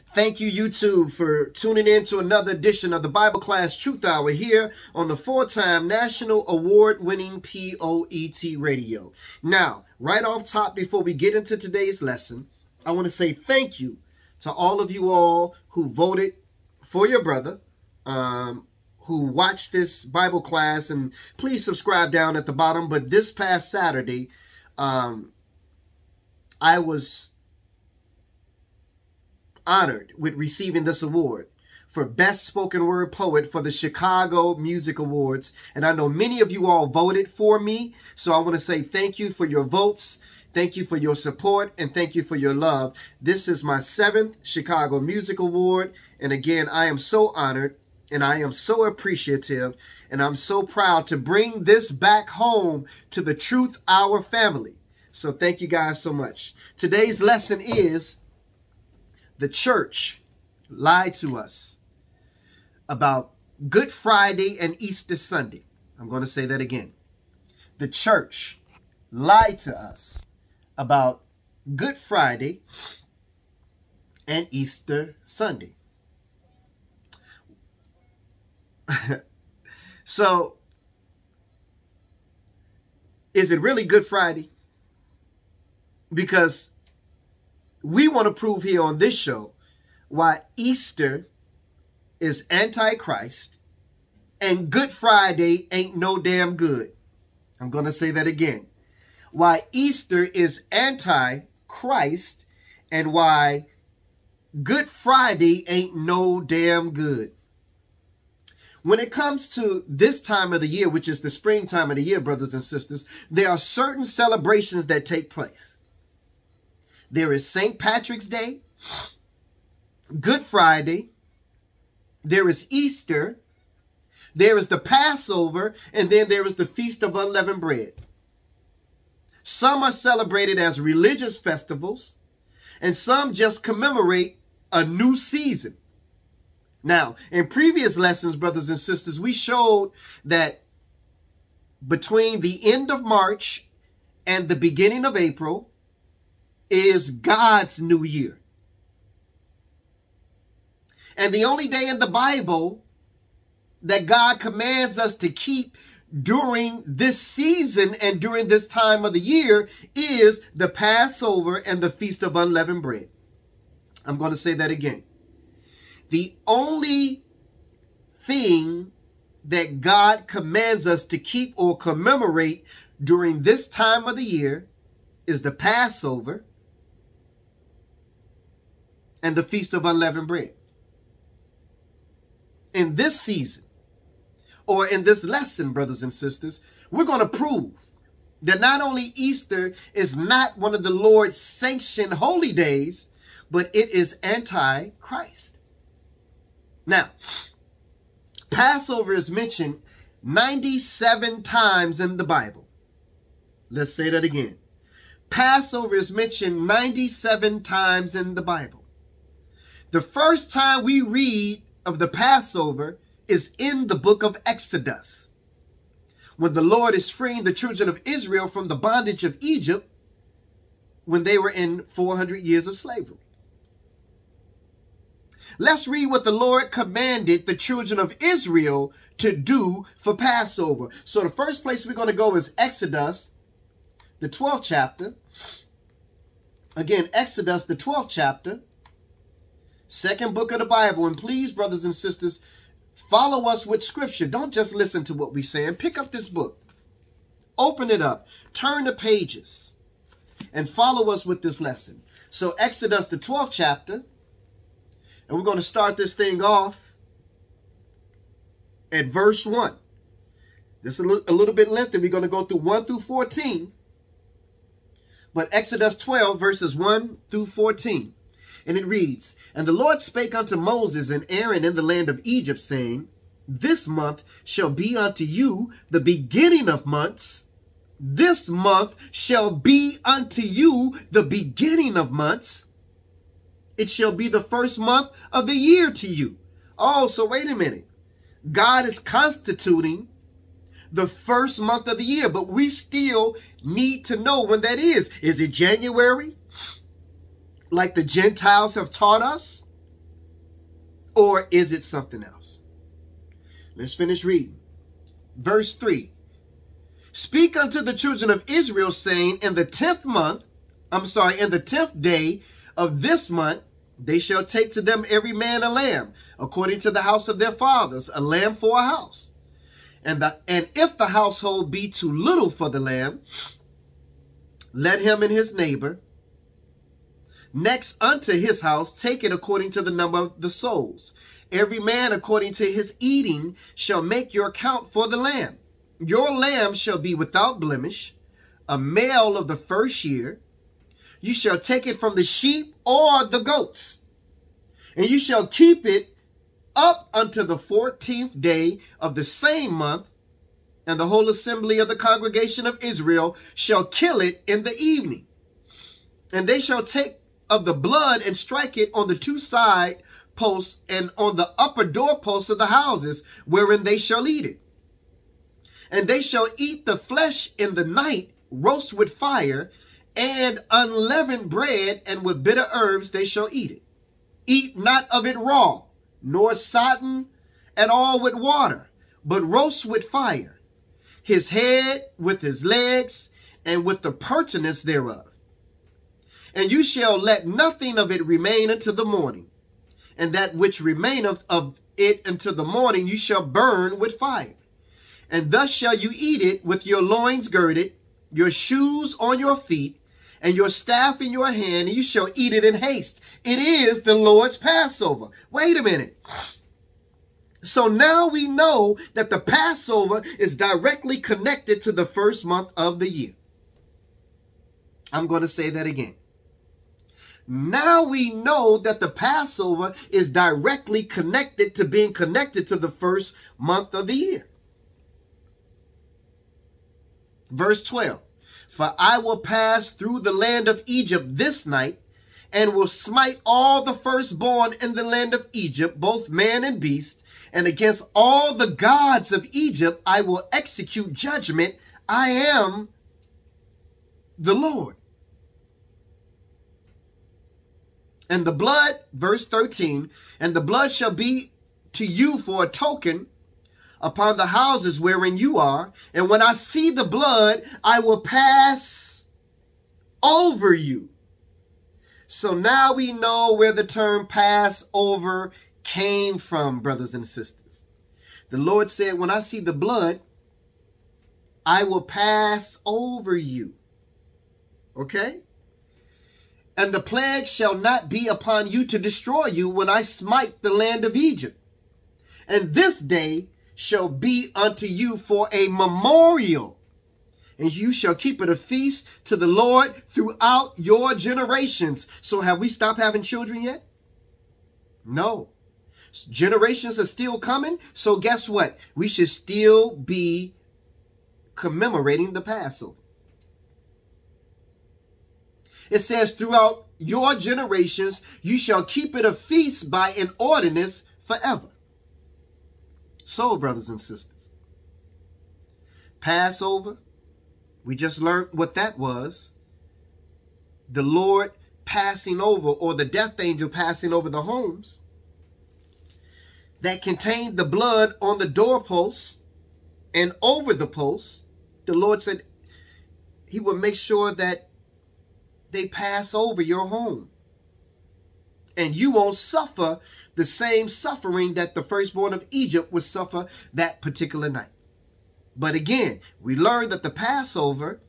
Thank you, YouTube, for tuning in to another edition of the Bible Class Truth Hour here on the 4-time National Award-winning POET Radio. Now, right off top, before we get into today's lesson, I want to say thank you to all of you all who voted for your brother, who watched this Bible class, and please subscribe down at the bottom. But this past Saturday, I was honored with receiving this award for Best Spoken Word Poet for the Chicago Music Awards. And I know many of you all voted for me, so I want to say thank you for your votes. Thank you for your support, and thank you for your love. This is my 7th Chicago Music Award, and again, I am so honored, and I am so appreciative, and I'm so proud to bring this back home to the Truth Hour family. So thank you guys so much. Today's lesson is the church lied to us about Good Friday and Easter Sunday. I'm going to say that again. The church lied to us about Good Friday and Easter Sunday. So, is it really Good Friday? Because we want to prove here on this show why Easter is anti-Christ and Good Friday ain't no damn good. I'm going to say that again. Why Easter is anti-Christ and why Good Friday ain't no damn good. When it comes to this time of the year, which is the springtime of the year, brothers and sisters, there are certain celebrations that take place. There is St. Patrick's Day, Good Friday, there is Easter, there is the Passover, and then there is the Feast of Unleavened Bread. Some are celebrated as religious festivals, and some just commemorate a new season. Now, in previous lessons, brothers and sisters, we showed that between the end of March and the beginning of April is God's new year. And the only day in the Bible that God commands us to keep during this season and during this time of the year is the Passover and the Feast of Unleavened Bread. I'm going to say that again. The only thing that God commands us to keep or commemorate during this time of the year is the Passover and the Feast of Unleavened Bread. In this season, or in this lesson, brothers and sisters, we're going to prove that not only Easter is not one of the Lord's sanctioned holy days, but it is anti-Christ. Now, Passover is mentioned 97 times in the Bible. Let's say that again. Passover is mentioned 97 times in the Bible. The first time we read of the Passover is in the book of Exodus, when the Lord is freeing the children of Israel from the bondage of Egypt when they were in 400 years of slavery. Let's read what the Lord commanded the children of Israel to do for Passover. So the first place we're going to go is Exodus, the 12th chapter. Again, Exodus, the 12th chapter. Second book of the Bible. And please, brothers and sisters, follow us with scripture. Don't just listen to what we're saying. Pick up this book. Open it up. Turn the pages. And follow us with this lesson. So Exodus, the 12th chapter. And we're going to start this thing off at verse 1. This is a little bit lengthy. We're going to go through 1 through 14. But Exodus 12, verses 1 through 14. And it reads, "And the Lord spake unto Moses and Aaron in the land of Egypt, saying, This month shall be unto you the beginning of months. This month shall be unto you the beginning of months. It shall be the first month of the year to you." Oh, so wait a minute. God is constituting the first month of the year, but we still need to know when that is. Is it January, like the Gentiles have taught us? Or is it something else? Let's finish reading. Verse 3. Speak unto the children of Israel, saying, in the 10th day of this month, they shall take to them every man a lamb, according to the house of their fathers, a lamb for a house. And if the household be too little for the lamb, let him and his neighbor next unto his house take it according to the number of the souls. Every man according to his eating shall make your count for the lamb. Your lamb shall be without blemish, a male of the first year. You shall take it from the sheep or the goats, and you shall keep it up unto the 14th day of the same month, and the whole assembly of the congregation of Israel shall kill it in the evening. And they shall take of the blood and strike it on the two side posts and on the upper doorposts of the houses wherein they shall eat it. And they shall eat the flesh in the night, roast with fire, and unleavened bread, and with bitter herbs they shall eat it. Eat not of it raw, nor sodden at all with water, but roast with fire, his head with his legs, and with the purtenance thereof. And you shall let nothing of it remain until the morning, and that which remaineth of it until the morning you shall burn with fire. And thus shall you eat it with your loins girded, your shoes on your feet, and your staff in your hand, and you shall eat it in haste. It is the Lord's Passover. Wait a minute. So now we know that the Passover is directly connected to the first month of the year. I'm going to say that again. Now we know that the Passover is directly connected to being connected to the first month of the year. Verse 12. For I will pass through the land of Egypt this night, and will smite all the firstborn in the land of Egypt, both man and beast, and against all the gods of Egypt I will execute judgment. I am the Lord. And the blood, verse 13, and the blood shall be to you for a token upon the houses wherein you are. And when I see the blood, I will pass over you. So now we know where the term Passover came from, brothers and sisters. The Lord said, when I see the blood, I will pass over you. Okay? And the plague shall not be upon you to destroy you when I smite the land of Egypt. And this day shall be unto you for a memorial, and you shall keep it a feast to the Lord throughout your generations. So have we stopped having children yet? No. Generations are still coming. So guess what? We should still be commemorating the Passover. It says, throughout your generations, you shall keep it a feast by an ordinance forever. So, brothers and sisters, Passover, we just learned what that was. The Lord passing over, or the death angel passing over the homes that contained the blood on the doorposts and over the posts. The Lord said he would make sure that they pass over your home, and you won't suffer the same suffering that the firstborn of Egypt would suffer that particular night. But again, we learned that the Passover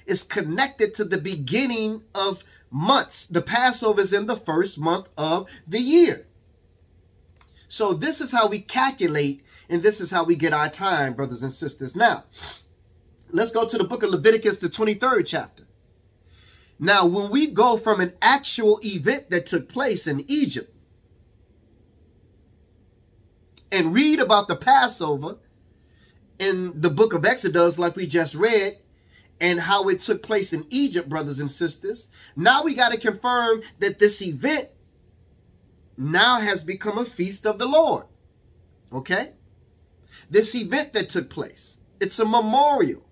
is connected to the beginning of months. The Passover is in the first month of the year. So this is how we calculate, and this is how we get our time, brothers and sisters. Now, let's go to the book of Leviticus, the 23rd chapter. Now, when we go from an actual event that took place in Egypt and read about the Passover in the book of Exodus, like we just read, and how it took place in Egypt, brothers and sisters, now we got to confirm that this event now has become a feast of the Lord. Okay? This event that took place, it's a memorial.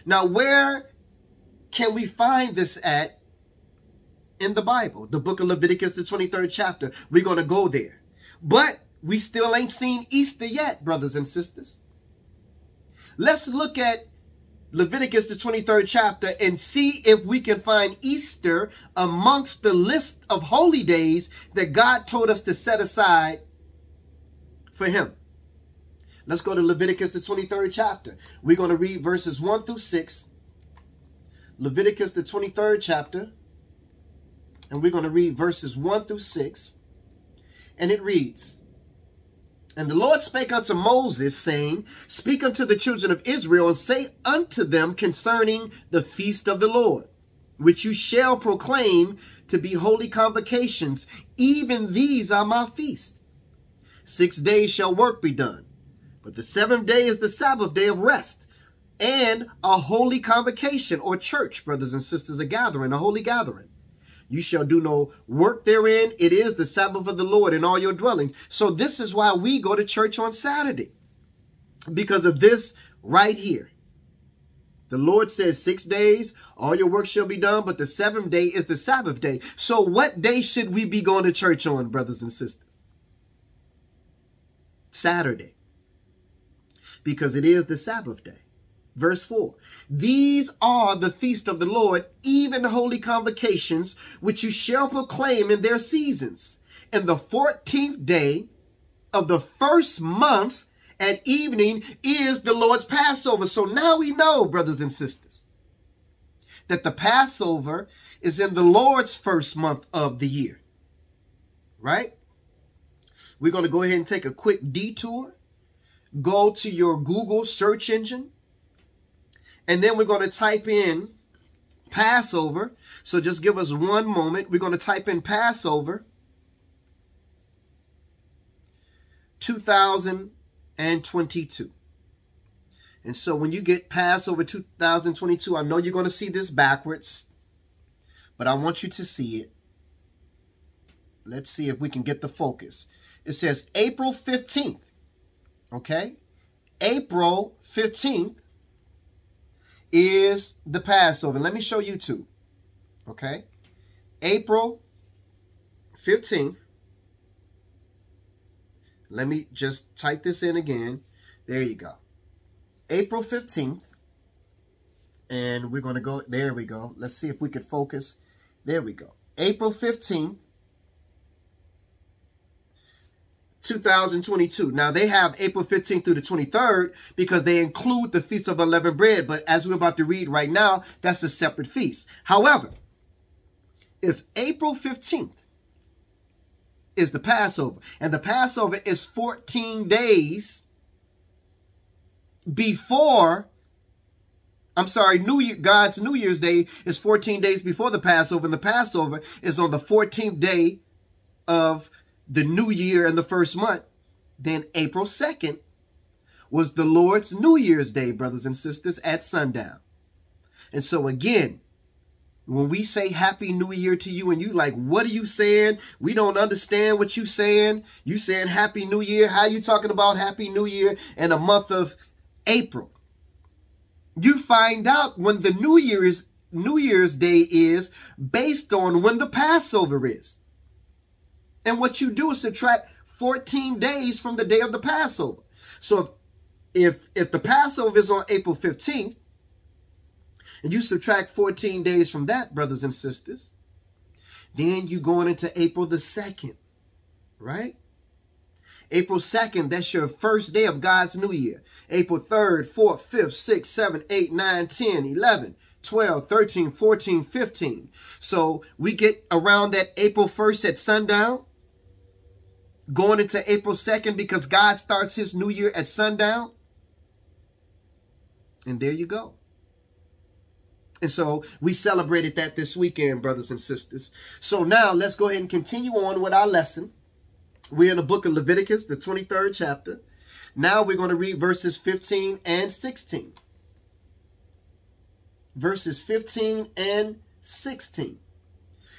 Now, where can we find this at in the Bible? The book of Leviticus, the 23rd chapter. We're going to go there. But we still ain't seen Easter yet, brothers and sisters. Let's look at Leviticus, the 23rd chapter, and see if we can find Easter amongst the list of holy days that God told us to set aside for him. Let's go to Leviticus, the 23rd chapter. We're going to read verses 1 through 6. Leviticus, the 23rd chapter. And we're going to read verses 1 through 6. And it reads, "And the Lord spake unto Moses, saying, Speak unto the children of Israel, and say unto them concerning the feast of the Lord, which you shall proclaim to be holy convocations. Even these are my feast. 6 days shall work be done. But the 7th day is the Sabbath day of rest, and a holy convocation," or church, brothers and sisters, a gathering, a holy gathering. "You shall do no work therein. It is the Sabbath of the Lord in all your dwellings." So this is why we go to church on Saturday, because of this right here. The Lord says 6 days, all your work shall be done, but the 7th day is the Sabbath day. So what day should we be going to church on, brothers and sisters? Saturday, because it is the Sabbath day. Verse 4, "These are the feast of the Lord, even holy convocations, which you shall proclaim in their seasons. And the 14th day of the first month at evening is the Lord's Passover." So now we know, brothers and sisters, that the Passover is in the Lord's first month of the year, right? We're going to go ahead and take a quick detour. Go to your Google search engine. And then we're going to type in Passover. So just give us one moment. We're going to type in Passover 2022. And so when you get Passover 2022, I know you're going to see this backwards, but I want you to see it. Let's see if we can get the focus. It says April 15th. Okay? April 15th is the Passover. Let me show you two. Okay? April 15th. Let me just type this in again. There you go. April 15th. And we're going to go. There we go. Let's see if we could focus. There we go. April 15th. 2022. Now, they have April 15th through the 23rd because they include the Feast of Unleavened Bread. But as we're about to read right now, that's a separate feast. However, if April 15th is the Passover, and the Passover is 14 days before, God's New Year's Day is 14 days before the Passover, and the Passover is on the 14th day of the new year and the first month, then April 2nd was the Lord's New Year's Day, brothers and sisters, at sundown. And so again, when we say Happy New Year to you and you like, what are you saying? We don't understand what you saying. You saying Happy New Year. How you talking about Happy New Year in a month of April? You find out when the New Year's Day is based on when the Passover is. And what you do is subtract 14 days from the day of the Passover. So if the Passover is on April 15th, and you subtract 14 days from that, brothers and sisters, then you're going into April the 2nd, right? April 2nd, that's your first day of God's New Year. April 3rd, 4th, 5th, 6th, 7th, 8th, 9th, 10, 11, 12, 13, 14, 15. So we get around that April 1st at sundown, going into April 2nd because God starts his new year at sundown. And there you go. And so we celebrated that this weekend, brothers and sisters. So now let's go ahead and continue on with our lesson. We're in the book of Leviticus, the 23rd chapter. Now we're going to read verses 15 and 16. Verses 15 and 16.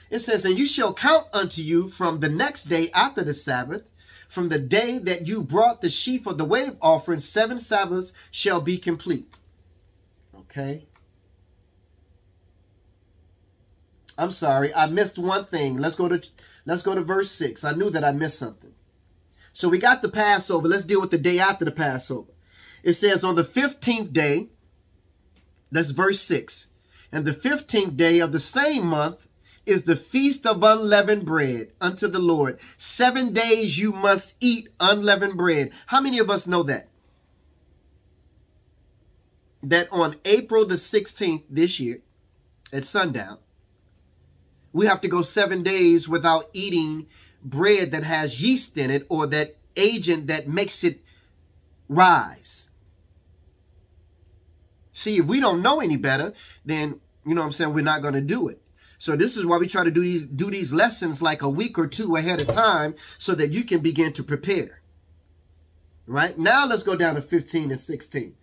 It says, "And you shall count unto you from the next day after the Sabbath, from the day that you brought the sheaf of the wave offering, 7 Sabbaths shall be complete." Okay. I'm sorry, I missed one thing. Let's go to verse 6. I knew that I missed something. So we got the Passover. Let's deal with the day after the Passover. It says on the 15th day, that's verse 6. And the 15th day of the same month is the feast of unleavened bread unto the Lord. 7 days you must eat unleavened bread. How many of us know that? That on April the 16th this year at sundown, we have to go 7 days without eating bread that has yeast in it or that agent that makes it rise. See, if we don't know any better, then, you know what I'm saying, we're not going to do it. So this is why we try to do these lessons like a week or two ahead of time so that you can begin to prepare. Right? Now let's go down to 15 and 16.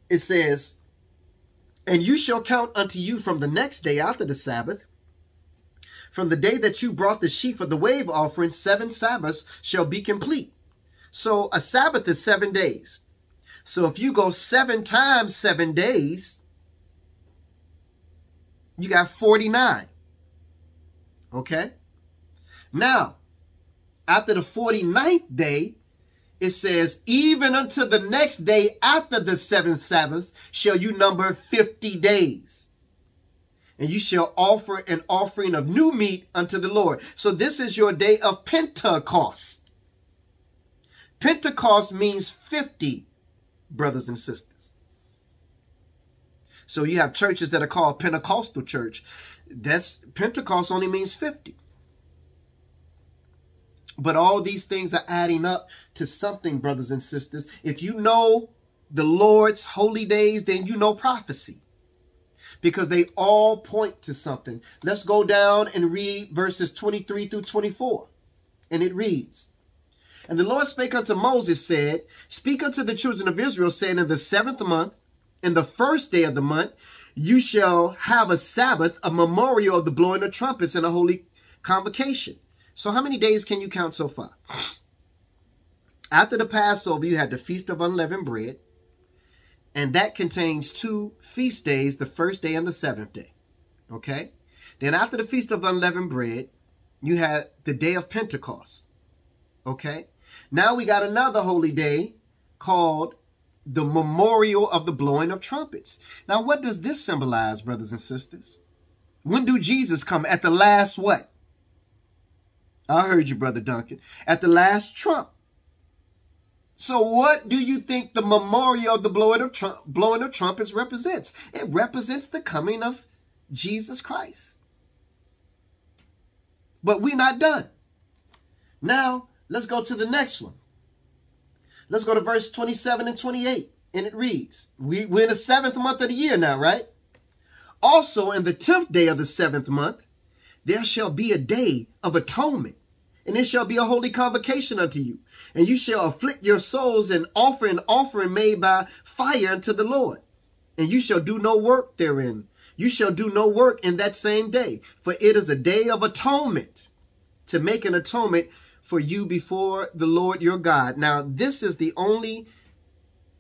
It says, and you shall count unto you from the next day after the Sabbath, from the day that you brought the sheaf of the wave offering, 7 Sabbaths shall be complete. So a Sabbath is 7 days. So if you go 7 times 7 days, you got 49. Okay? Now, after the 49th day, it says, even unto the next day after the 7th Sabbath shall you number 50 days. And you shall offer an offering of new meat unto the Lord. So this is your day of Pentecost. Pentecost means 50, brothers and sisters. So you have churches that are called Pentecostal church. That's Pentecost only means 50. But all these things are adding up to something, brothers and sisters. If you know the Lord's holy days, then you know prophecy. Because they all point to something. Let's go down and read verses 23 through 24. And it reads, and the Lord spake unto Moses, said, speak unto the children of Israel, saying, in the 7th month, in the 1st day of the month, you shall have a Sabbath, a memorial of the blowing of trumpets, and a holy convocation. So how many days can you count so far? After the Passover, you had the Feast of Unleavened Bread. And that contains 2 feast days, the 1st day and the 7th day. Okay? Then after the Feast of Unleavened Bread, you had the day of Pentecost. Okay? Now we got another holy day called the memorial of the blowing of trumpets. Now what does this symbolize, brothers and sisters? When do Jesus come? At the last what? I heard you, Brother Duncan. At the last trump. So what do you think the memorial of the blowing of trumpets represents? It represents the coming of Jesus Christ. But we're not done. Now, let's go to the next one. Let's go to verse 27 and 28. And it reads, we're in the 7th month of the year now, right? Also, in the 10th day of the 7th month, there shall be a day of atonement. And it shall be a holy convocation unto you. And you shall afflict your souls and offer an offering made by fire unto the Lord. And you shall do no work therein. You shall do no work in that same day. For it is a day of atonement, to make an atonement for you before the Lord your God. Now, this is the only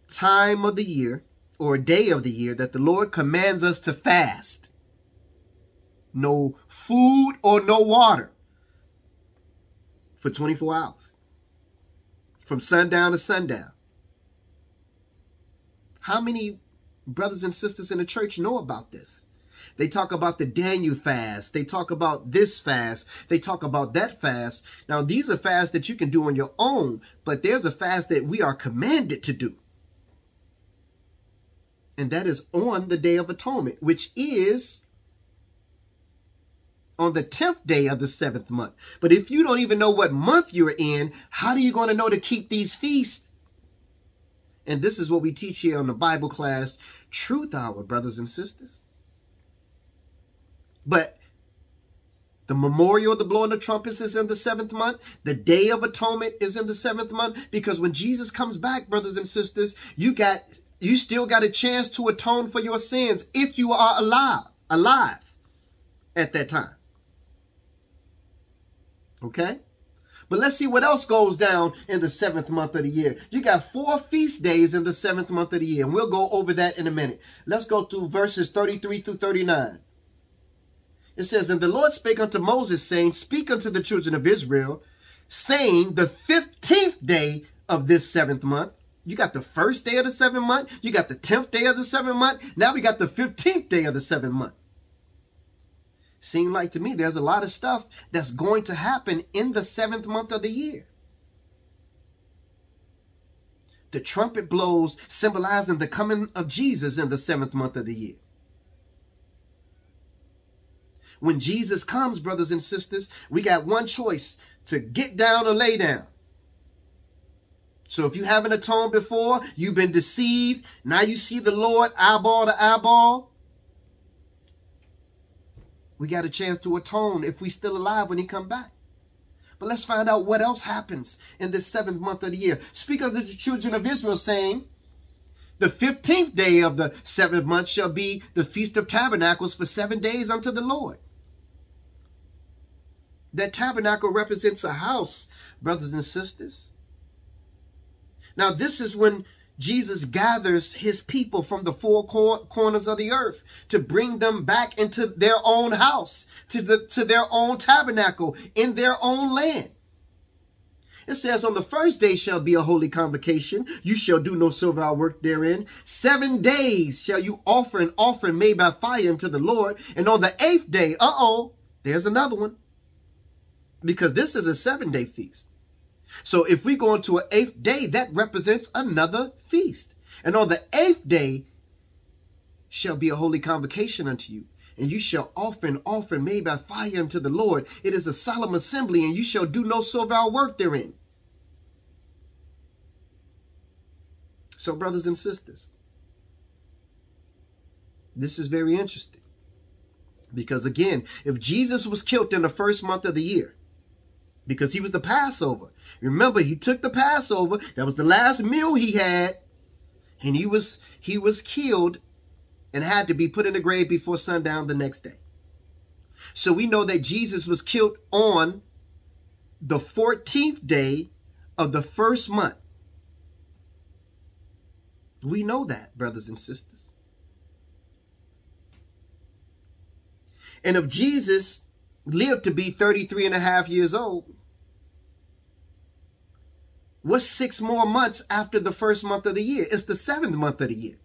time of the year or day of the year that the Lord commands us to fast. No food or no water. For 24 hours. From sundown to sundown. How many brothers and sisters in the church know about this? They talk about the Daniel fast. They talk about this fast. They talk about that fast. Now, these are fasts that you can do on your own, but there's a fast that we are commanded to do. And that is on the Day of Atonement, which is on the 10th day of the 7th month. But if you don't even know what month you're in, how are you going to know to keep these feasts? And this is what we teach here on the Bible class, Truth Hour, brothers and sisters. But the memorial of the blowing of trumpets is in the 7th month. The Day of Atonement is in the 7th month. Because when Jesus comes back, brothers and sisters, you still got a chance to atone for your sins if you are alive at that time. Okay? But let's see what else goes down in the 7th month of the year. You got 4 feast days in the 7th month of the year. And we'll go over that in a minute. Let's go through verses 33 through 39. It says, and the Lord spake unto Moses, saying, speak unto the children of Israel, saying the 15th day of this 7th month. You got the 1st day of the 7th month. You got the 10th day of the 7th month. Now we got the 15th day of the 7th month. Seems like to me there's a lot of stuff that's going to happen in the 7th month of the year. The trumpet blows symbolizing the coming of Jesus in the 7th month of the year. When Jesus comes, brothers and sisters, we got one choice: to get down or lay down. So if you haven't atoned before, you've been deceived. Now you see the Lord eyeball to eyeball. We got a chance to atone if we still alive when he come back. But let's find out what else happens in this 7th month of the year. Speak of the children of Israel, saying, the 15th day of the 7th month shall be the Feast of Tabernacles for 7 days unto the Lord. That tabernacle represents a house, brothers and sisters. Now, this is when Jesus gathers his people from the four corners of the earth to bring them back into their own house, to their own tabernacle, in their own land. It says, on the 1st day shall be a holy convocation. You shall do no servile work therein. 7 days shall you offer an offering made by fire unto the Lord. And on the 8th day, there's another one. Because this is a 7-day feast. So if we go into an 8th day, that represents another feast. And on the 8th day shall be a holy convocation unto you. And you shall offer an offering made by fire unto the Lord. It is a solemn assembly, and you shall do no servile work therein. So, brothers and sisters, this is very interesting. Because again, if Jesus was killed in the 1st month of the year, because he was the Passover. Remember, he took the Passover. That was the last meal he had. And he was killed and had to be put in the grave before sundown the next day. So we know that Jesus was killed on the 14th day of the 1st month. We know that, brothers and sisters. And if Jesus lived to be 33 and a half years old, what's 6 more months after the 1st month of the year? It's the 7th month of the year.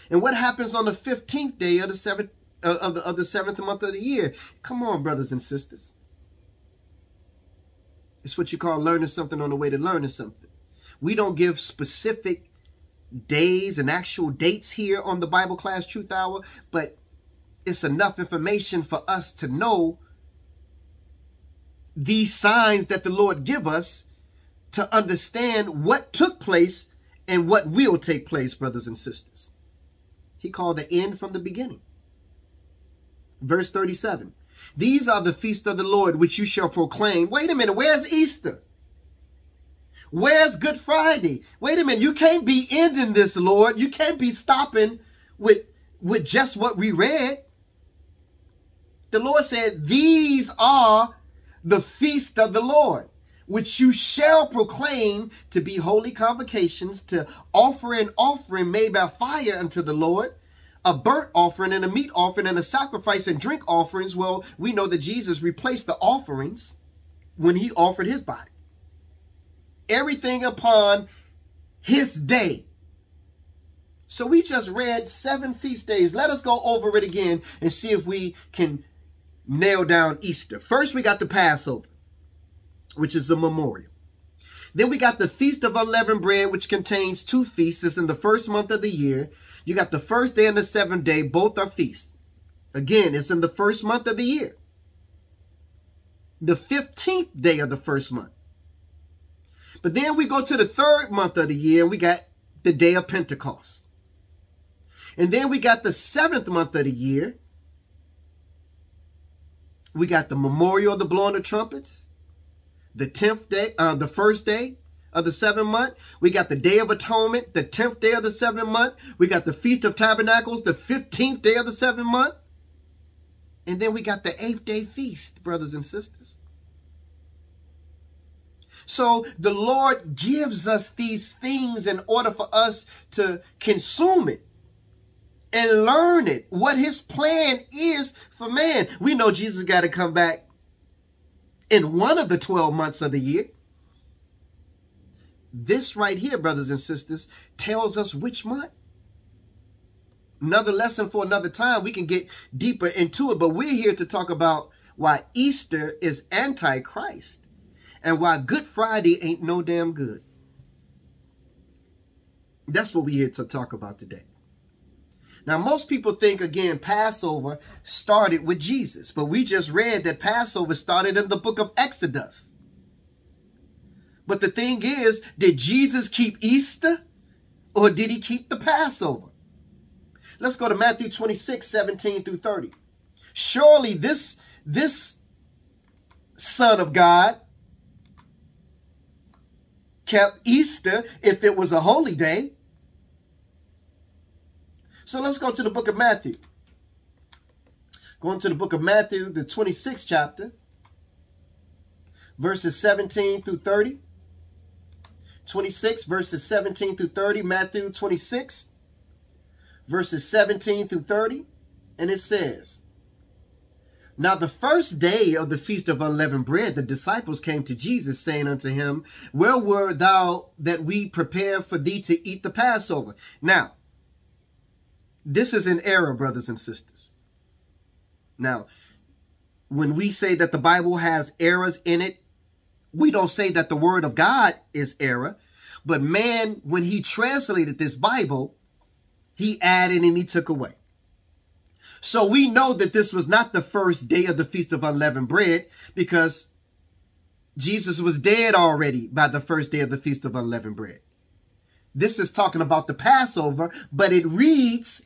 And what happens on the 15th day of the 7th month of the year? Come on, brothers and sisters. It's what you call learning something on the way to learning something. We don't give specific days and actual dates here on the Bible Class Truth Hour, but it's enough information for us to know these signs that the Lord give us to understand what took place and what will take place, brothers and sisters. He called the end from the beginning. Verse 37. These are the feasts of the Lord which you shall proclaim. Wait a minute, where's Easter? Where's Good Friday? Wait a minute, you can't be ending this, Lord. You can't be stopping with just what we read. The Lord said, these are the feast of the Lord, which you shall proclaim to be holy convocations, to offer an offering made by fire unto the Lord, a burnt offering and a meat offering and a sacrifice and drink offerings. Well, we know that Jesus replaced the offerings when he offered his body. Everything upon his day. So we just read 7 feast days. Let us go over it again and see if we can nail down Easter. First, we got the Passover, which is a memorial. Then we got the Feast of Unleavened Bread, which contains 2 feasts. It's in the 1st month of the year. You got the 1st day and the 7th day. Both are feasts. Again, it's in the 1st month of the year. The 15th day of the 1st month. But then we go to the 3rd month of the year, and we got the day of Pentecost. And then we got the 7th month of the year. We got the memorial of the blowing of trumpets. The 10th day, the 1st day of the 7th month. We got the Day of Atonement, the 10th day of the 7th month. We got the Feast of Tabernacles, the 15th day of the 7th month. And then we got the 8th day feast, brothers and sisters. So the Lord gives us these things in order for us to consume it and learn it, what his plan is for man. We know Jesus got to come back in one of the 12 months of the year. This right here, brothers and sisters, tells us which month. Another lesson for another time. We can get deeper into it, but we're here to talk about why Easter is anti-Christ and why Good Friday ain't no damn good. That's what we're here to talk about today. Now, most people think, again, Passover started with Jesus, but we just read that Passover started in the book of Exodus. But the thing is, did Jesus keep Easter or did he keep the Passover? Let's go to Matthew 26, 17 through 30. Surely this Son of God kept Easter if it was a holy day. So let's go to the book of Matthew. Going to the book of Matthew, the 26th chapter, verses 17 through 30. 26 verses 17 through 30, Matthew 26 verses 17 through 30. And it says, Now the first day of the feast of unleavened bread, the disciples came to Jesus, saying unto him, Where wert thou that we prepare for thee to eat the Passover? Now, this is an error, brothers and sisters. Now, when we say that the Bible has errors in it, we don't say that the word of God is error, but man, when he translated this Bible, he added and he took away. So we know that this was not the first day of the Feast of Unleavened Bread because Jesus was dead already by the first day of the Feast of Unleavened Bread. This is talking about the Passover, but it reads,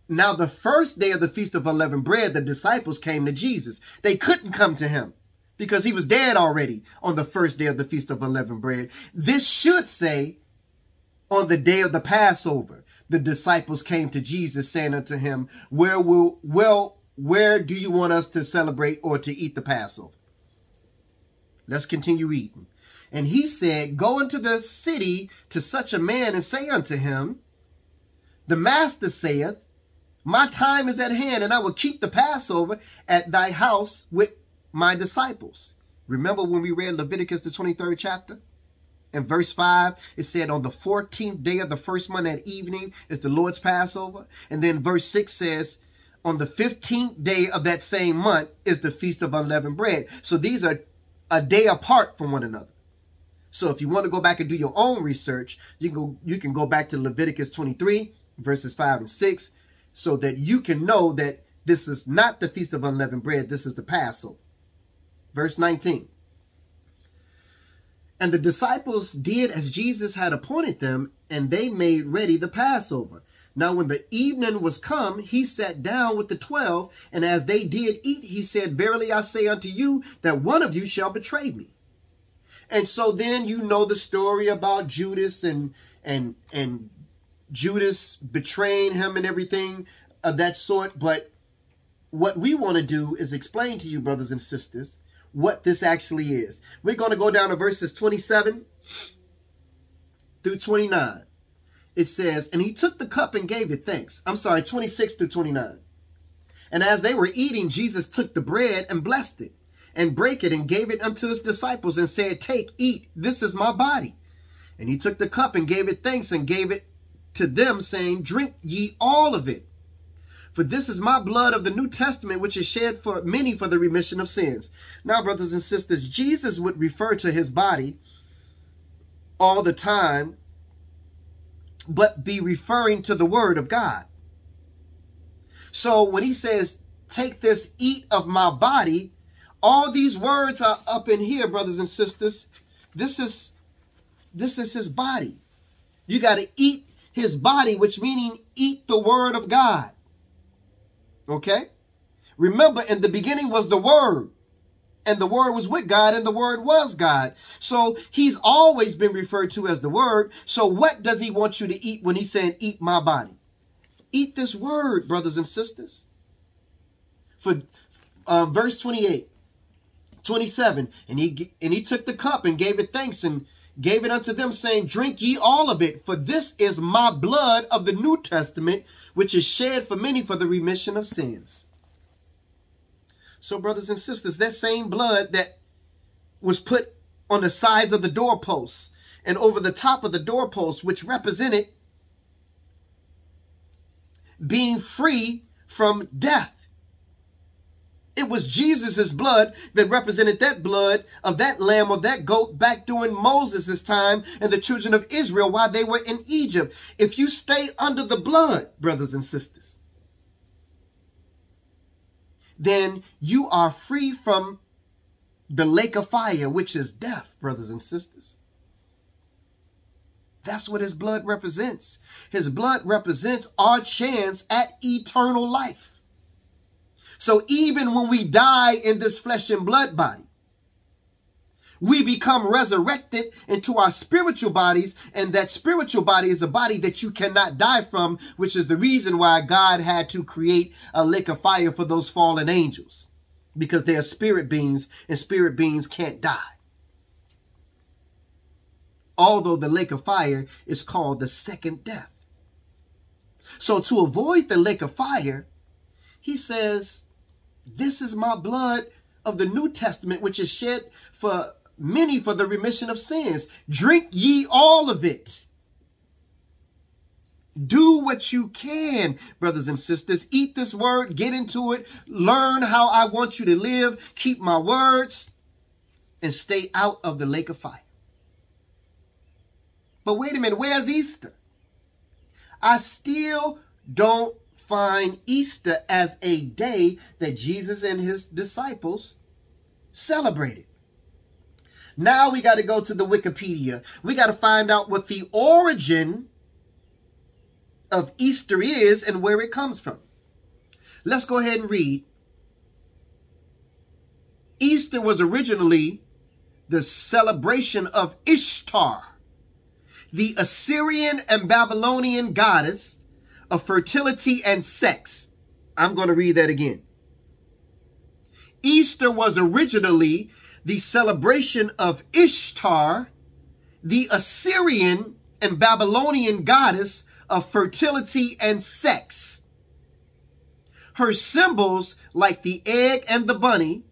Now the first day of the Feast of Unleavened Bread, the disciples came to Jesus. They couldn't come to him because he was dead already on the first day of the Feast of Unleavened Bread. This should say, on the day of the Passover, the disciples came to Jesus, saying unto him, where do you want us to celebrate or to eat the Passover? Let's continue eating. And he said, Go into the city to such a man and say unto him, The master saith, My time is at hand, and I will keep the Passover at thy house with my disciples. Remember when we read Leviticus, the 23rd chapter? In verse 5, it said on the 14th day of the first month at evening is the Lord's Passover. And then verse 6 says, on the 15th day of that same month is the Feast of Unleavened Bread. So these are a day apart from one another. So if you want to go back and do your own research, you can go back to Leviticus 23, verses 5 and 6, so that you can know that this is not the Feast of Unleavened Bread. This is the Passover. Verse 19. And the disciples did as Jesus had appointed them, and they made ready the Passover. Now when the evening was come, he sat down with the 12, and as they did eat, he said, Verily I say unto you, that one of you shall betray me. And so then you know the story about Judas and Judas betraying him and everything of that sort. But what we want to do is explain to you, brothers and sisters, what this actually is. We're going to go down to verses 27 through 29. It says, And he took the cup and gave it thanks. 26 through 29. And as they were eating, Jesus took the bread and blessed it, and brake it, and gave it unto his disciples, and said, Take, eat, this is my body. And he took the cup and gave it thanks, and gave it to them, saying, Drink ye all of it. For this is my blood of the New Testament, which is shed for many for the remission of sins. Now, brothers and sisters, Jesus would refer to his body all the time, but be referring to the word of God. So when he says, take this, eat of my body, all these words are up in here, brothers and sisters. This is his body. You got to eat his body, which meaning eat the word of God. Okay? Remember, in the beginning was the Word, and the Word was with God, and the Word was God. So he's always been referred to as the Word. So what does he want you to eat when he's saying, eat my body? Eat this word, brothers and sisters. For verse 28, 27, and he took the cup and gave it thanks, and gave it unto them, saying, Drink ye all of it, for this is my blood of the New Testament, which is shed for many for the remission of sins. So, brothers and sisters, that same blood that was put on the sides of the doorposts and over the top of the doorposts, which represented being free from death. It was Jesus's blood that represented that blood of that lamb or that goat back during Moses' time and the children of Israel while they were in Egypt. If you stay under the blood, brothers and sisters, then you are free from the lake of fire, which is death, brothers and sisters. That's what his blood represents. His blood represents our chance at eternal life. So even when we die in this flesh and blood body, we become resurrected into our spiritual bodies, and that spiritual body is a body that you cannot die from, which is the reason why God had to create a lake of fire for those fallen angels, because they are spirit beings, and spirit beings can't die. Although the lake of fire is called the second death. So to avoid the lake of fire, he says, this is my blood of the New Testament, which is shed for many for the remission of sins. Drink ye all of it. Do what you can, brothers and sisters. Eat this word, get into it, learn how I want you to live, keep my words, and stay out of the lake of fire. But wait a minute, where's Easter? I still don't find Easter as a day that Jesus and his disciples celebrated. Now we got to go to the Wikipedia. We got to find out what the origin of Easter is and where it comes from. Let's go ahead and read. Easter was originally the celebration of Ishtar, the Assyrian and Babylonian goddess of fertility and sex. I'm going to read that again. Easter was originally the celebration of Ishtar, the Assyrian and Babylonian goddess of fertility and sex. Her symbols, like the egg and the bunny,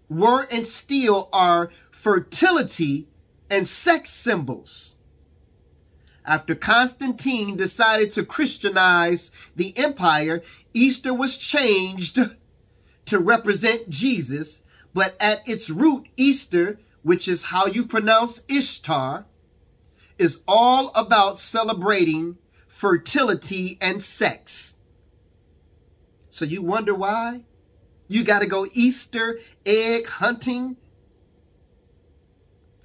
were and still are fertility and sex symbols. After Constantine decided to Christianize the empire, Easter was changed to represent Jesus, but at its root, Easter, which is how you pronounce Ishtar, is all about celebrating fertility and sex. So you wonder why? You got to go Easter egg hunting?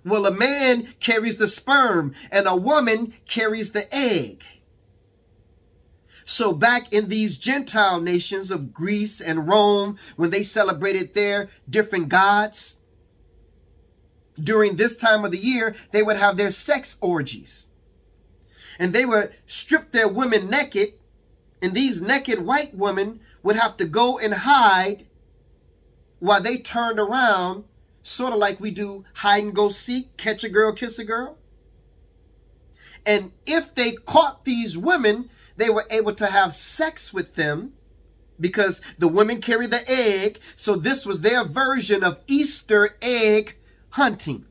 Well, a man carries the sperm and a woman carries the egg. So back in these Gentile nations of Greece and Rome, when they celebrated their different gods, during this time of the year, they would have their sex orgies. And they would strip their women naked, and these naked white women would have to go and hide while they turned around, sort of like we do hide and go seek, catch a girl, kiss a girl. And if they caught these women, they were able to have sex with them because the women carry the egg. So this was their version of Easter egg hunting.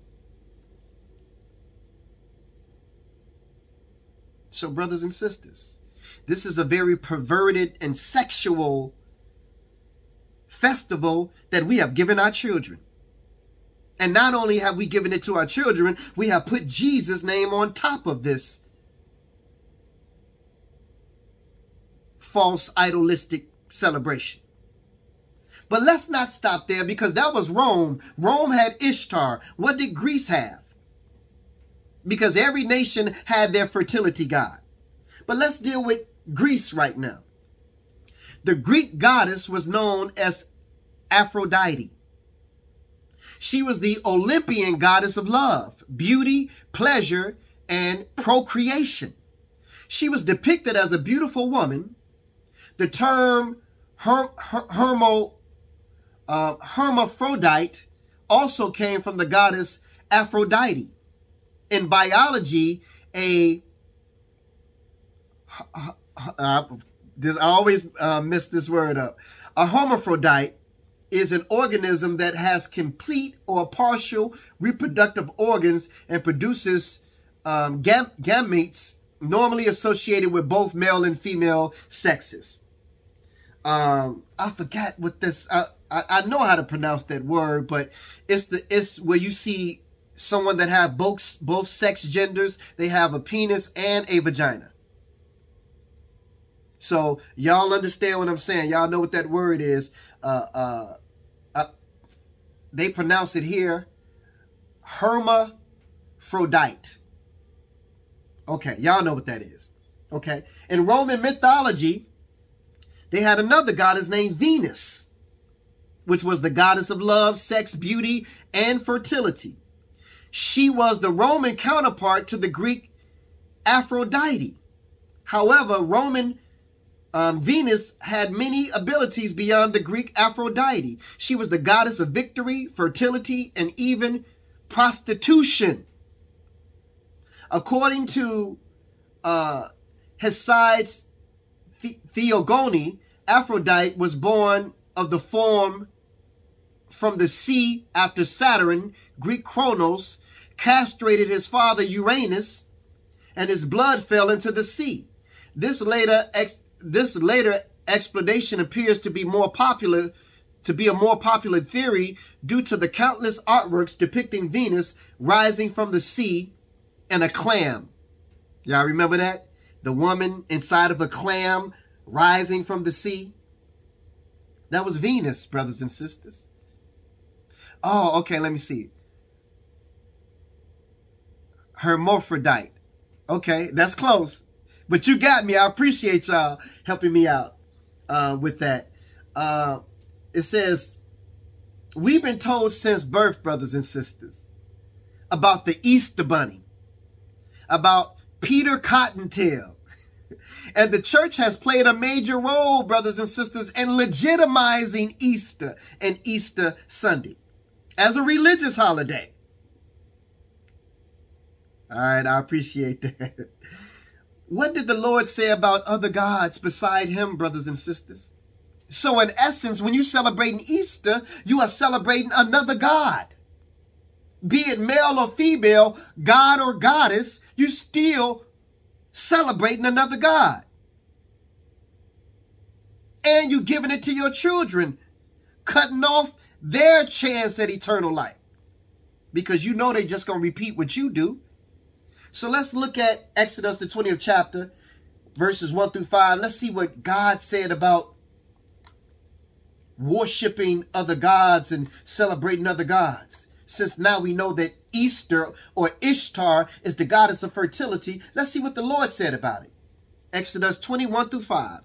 So brothers and sisters, this is a very perverted and sexual festival that we have given our children. And not only have we given it to our children, we have put Jesus' name on top of this false idolistic celebration. But let's not stop there, because that was Rome. Rome had Ishtar. What did Greece have? Because every nation had their fertility god. But let's deal with Greece right now. The Greek goddess was known as Aphrodite. She was the Olympian goddess of love, beauty, pleasure, and procreation. She was depicted as a beautiful woman. The term hermaphrodite also came from the goddess Aphrodite. In biology, I always mess this word up. A hermaphrodite is an organism that has complete or partial reproductive organs and produces gametes normally associated with both male and female sexes. I forgot what this, I know how to pronounce that word, but it's where you see someone that have both sex genders. They have a penis and a vagina. So y'all understand what I'm saying. Y'all know what that word is. They pronounce it here hermaphrodite. Okay, y'all know what that is. Okay. In Roman mythology, they had another goddess named Venus, which was the goddess of love, sex, beauty, and fertility. She was the Roman counterpart to the Greek Aphrodite. However, Roman Venus had many abilities beyond the Greek Aphrodite. She was the goddess of victory, fertility, and even prostitution. According to Hesiod's Theogony, Aphrodite was born of the form from the sea after Saturn, Greek Kronos, castrated his father Uranus, and his blood fell into the sea. This later explanation appears to be a more popular theory due to the countless artworks depicting Venus rising from the sea and a clam. Y'all remember that? The woman inside of a clam rising from the sea. That was Venus, brothers and sisters. Oh, okay, let me see. Hermaphrodite. Okay, that's close. But you got me. I appreciate y'all helping me out with that. It says, we've been told since birth, brothers and sisters, about the Easter Bunny, about Peter Cottontail. And the church has played a major role, brothers and sisters, in legitimizing Easter and Easter Sunday as a religious holiday. All right, I appreciate that. What did the Lord say about other gods beside him, brothers and sisters? So in essence, when you're celebrating Easter, you are celebrating another god. Be it male or female, god or goddess, you still celebrating another god. And you giving it to your children, cutting off their chance at eternal life. Because you know they just going to repeat what you do. So let's look at Exodus, the 20th chapter, verses 1 through 5. Let's see what God said about worshiping other gods and celebrating other gods. Since now we know that Easter or Ishtar is the goddess of fertility, let's see what the Lord said about it. Exodus 21 through 5.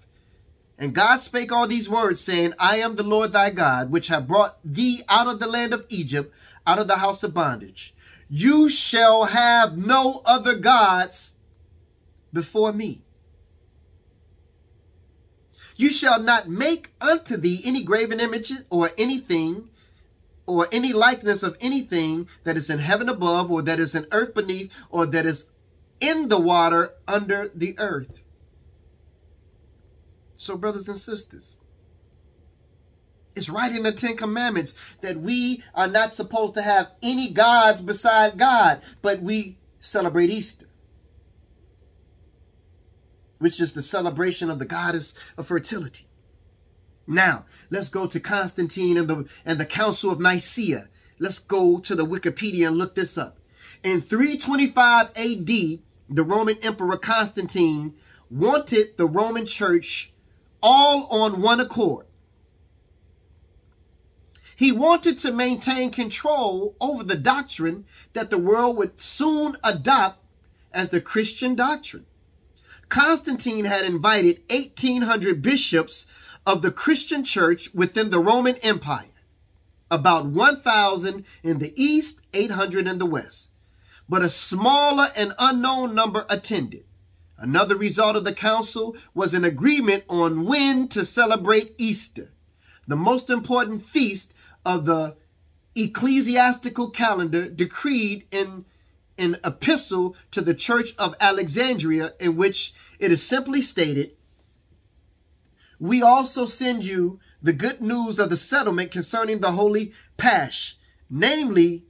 And God spake all these words, saying, I am the Lord thy God, which have brought thee out of the land of Egypt, out of the house of bondage. You shall have no other gods before me. You shall not make unto thee any graven images or anything, or any likeness of anything that is in heaven above, or that is in earth beneath, or that is in the water under the earth. So, brothers and sisters, it's right in the Ten Commandments that we are not supposed to have any gods beside God, but we celebrate Easter, which is the celebration of the goddess of fertility. Now, let's go to Constantine and the Council of Nicaea. Let's go to the Wikipedia and look this up. In 325 AD, the Roman Emperor Constantine wanted the Roman Church all on one accord. He wanted to maintain control over the doctrine that the world would soon adopt as the Christian doctrine. Constantine had invited 1,800 bishops of the Christian church within the Roman Empire, about 1,000 in the east, 800 in the west. But a smaller and unknown number attended. Another result of the council was an agreement on when to celebrate Easter, the most important feast of the ecclesiastical calendar, decreed in an epistle to the Church of Alexandria, in which it is simply stated, we also send you the good news of the settlement concerning the holy Pasch, namely,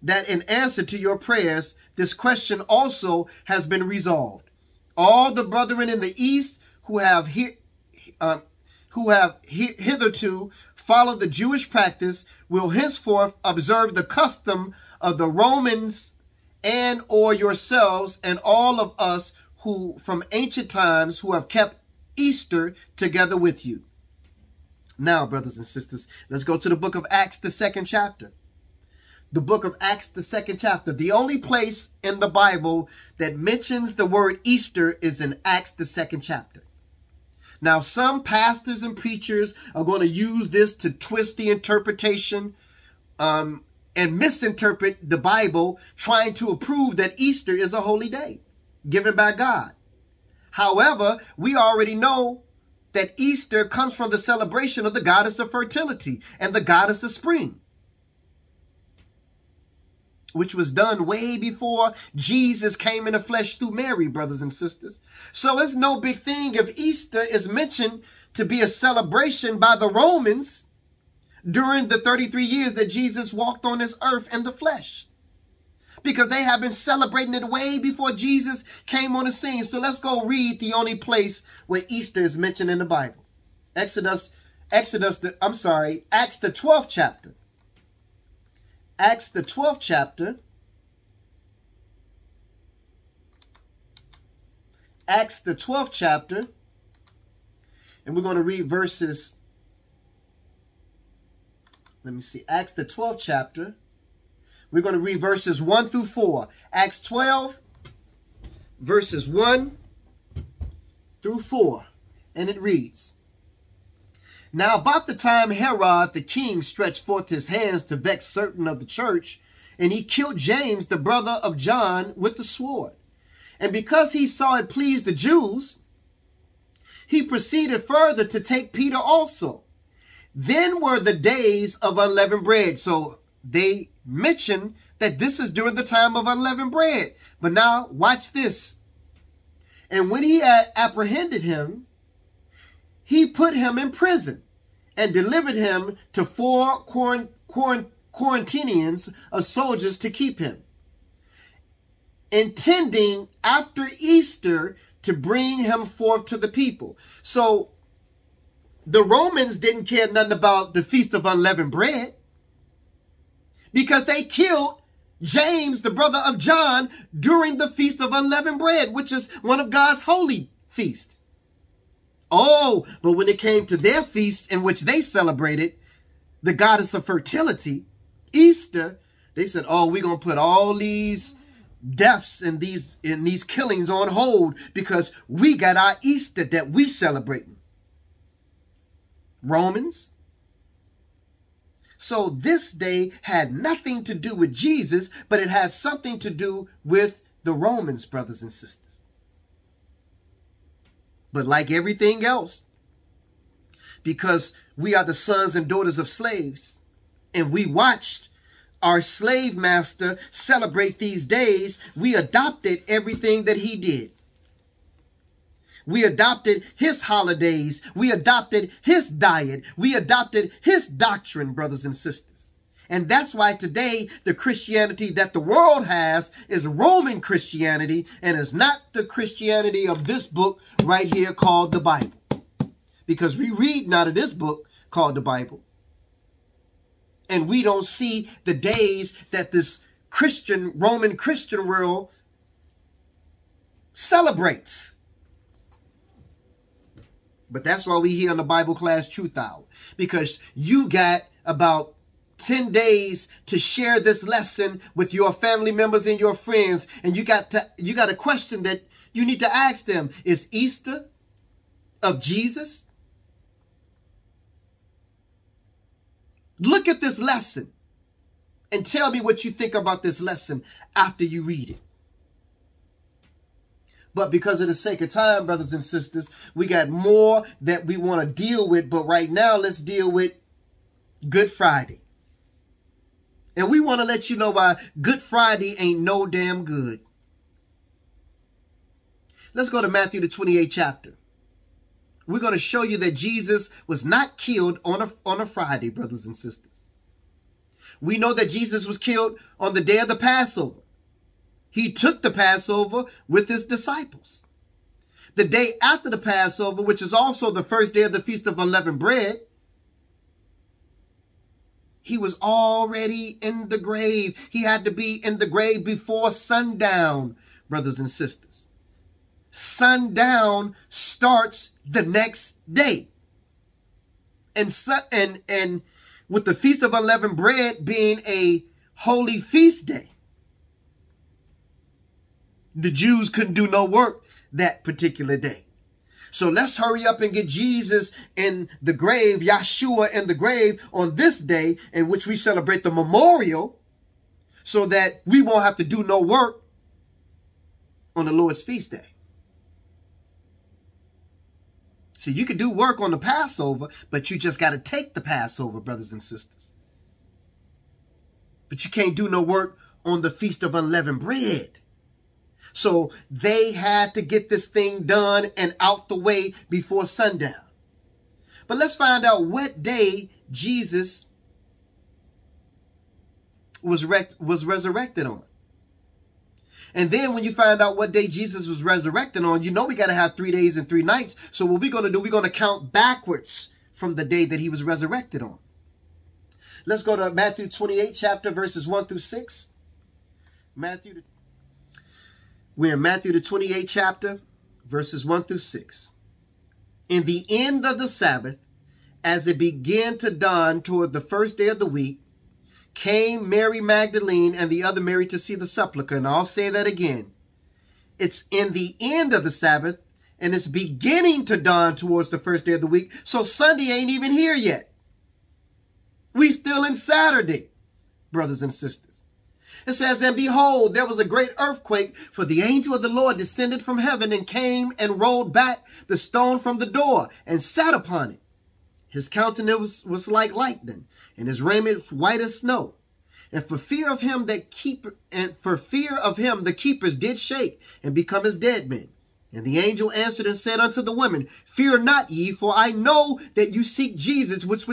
that in answer to your prayers, this question also has been resolved. All the brethren in the East who have hitherto followed the Jewish practice will henceforth observe the custom of the Romans and or yourselves and all of us who from ancient times who have kept Easter together with you. Now, brothers and sisters, let's go to the book of Acts, the 2nd chapter. The book of Acts, the 2nd chapter. The only place in the Bible that mentions the word Easter is in Acts, the 2nd chapter. Now, some pastors and preachers are going to use this to twist the interpretation and misinterpret the Bible, trying to prove that Easter is a holy day given by God. However, we already know that Easter comes from the celebration of the goddess of fertility and the goddess of spring, which was done way before Jesus came in the flesh through Mary, brothers and sisters. So it's no big thing if Easter is mentioned to be a celebration by the Romans during the 33 years that Jesus walked on this earth in the flesh, because they have been celebrating it way before Jesus came on the scene. So let's go read the only place where Easter is mentioned in the Bible. Acts the 12th chapter. Acts the 12th chapter. Acts the 12th chapter. And we're going to read verses. Let me see. Acts the 12th chapter. We're going to read verses 1 through 4. Acts 12, verses 1 through 4. And it reads, Now about the time Herod the king stretched forth his hands to vex certain of the church, and he killed James, the brother of John, with the sword. And because he saw it pleased the Jews, he proceeded further to take Peter also. Then were the days of unleavened bread. So they mention that this is during the time of unleavened bread. But now watch this. And when he had apprehended him, he put him in prison and delivered him to 4 quarantinians of soldiers to keep him, intending after Easter to bring him forth to the people. So the Romans didn't care nothing about the Feast of Unleavened Bread, because they killed James, the brother of John, during the Feast of Unleavened Bread, which is one of God's holy feasts. Oh, but when it came to their feast in which they celebrated the goddess of fertility, Easter, they said, oh, we're going to put all these deaths and these killings on hold because we got our Easter that we celebrating. Romans. So this day had nothing to do with Jesus, but it had something to do with the Romans, brothers and sisters. But like everything else, because we are the sons and daughters of slaves, and we watched our slave master celebrate these days, we adopted everything that he did. We adopted his holidays. We adopted his diet. We adopted his doctrine, brothers and sisters. And that's why today the Christianity that the world has is Roman Christianity, and is not the Christianity of this book right here called the Bible. Because we read out of this book called the Bible, and we don't see the days that this Roman Christian world celebrates. But that's why we here on the Bible Class Truth Hour, because you got about 10 days to share this lesson with your family members and your friends. And you got a question that you need to ask them. Is Easter of Jesus? Look at this lesson and tell me what you think about this lesson after you read it. But because of the sake of time, brothers and sisters, we got more that we want to deal with. But right now, let's deal with Good Friday. And we want to let you know why Good Friday ain't no damn good. Let's go to Matthew, the 28th chapter. we're going to show you that Jesus was not killed on a Friday, brothers and sisters. We know that Jesus was killed on the day of the Passover. He took the Passover with his disciples. The day after the Passover, which is also the first day of the Feast of Unleavened Bread, he was already in the grave. He had to be in the grave before sundown, brothers and sisters. Sundown starts the next day. And with the Feast of Unleavened Bread being a holy feast day, the Jews couldn't do no work that particular day. So let's hurry up and get Jesus in the grave, Yahshua in the grave on this day in which we celebrate the memorial, so that we won't have to do no work on the Lord's feast day. See, you can do work on the Passover, but you just got to take the Passover, brothers and sisters. But you can't do no work on the Feast of Unleavened Bread. So they had to get this thing done and out the way before sundown. But let's find out what day Jesus was resurrected on. And then when you find out what day Jesus was resurrected on, you know we got to have 3 days and 3 nights. So what we're going to do, we're going to count backwards from the day that he was resurrected on. Let's go to Matthew 28 chapter verses 1 through 6. We're in Matthew the 28th chapter, verses 1 through 6. In the end of the Sabbath, as it began to dawn toward the first day of the week, came Mary Magdalene and the other Mary to see the sepulchre. And I'll say that again. It's in the end of the Sabbath, and it's beginning to dawn towards the first day of the week. So Sunday ain't even here yet. We still in Saturday, brothers and sisters. It says, and behold, there was a great earthquake, for the angel of the Lord descended from heaven and came and rolled back the stone from the door and sat upon it. His countenance was like lightning, and his raiment white as snow. And for fear of him the keepers did shake and become as dead men. And the angel answered and said unto the women, fear not ye, for I know that you seek Jesus, which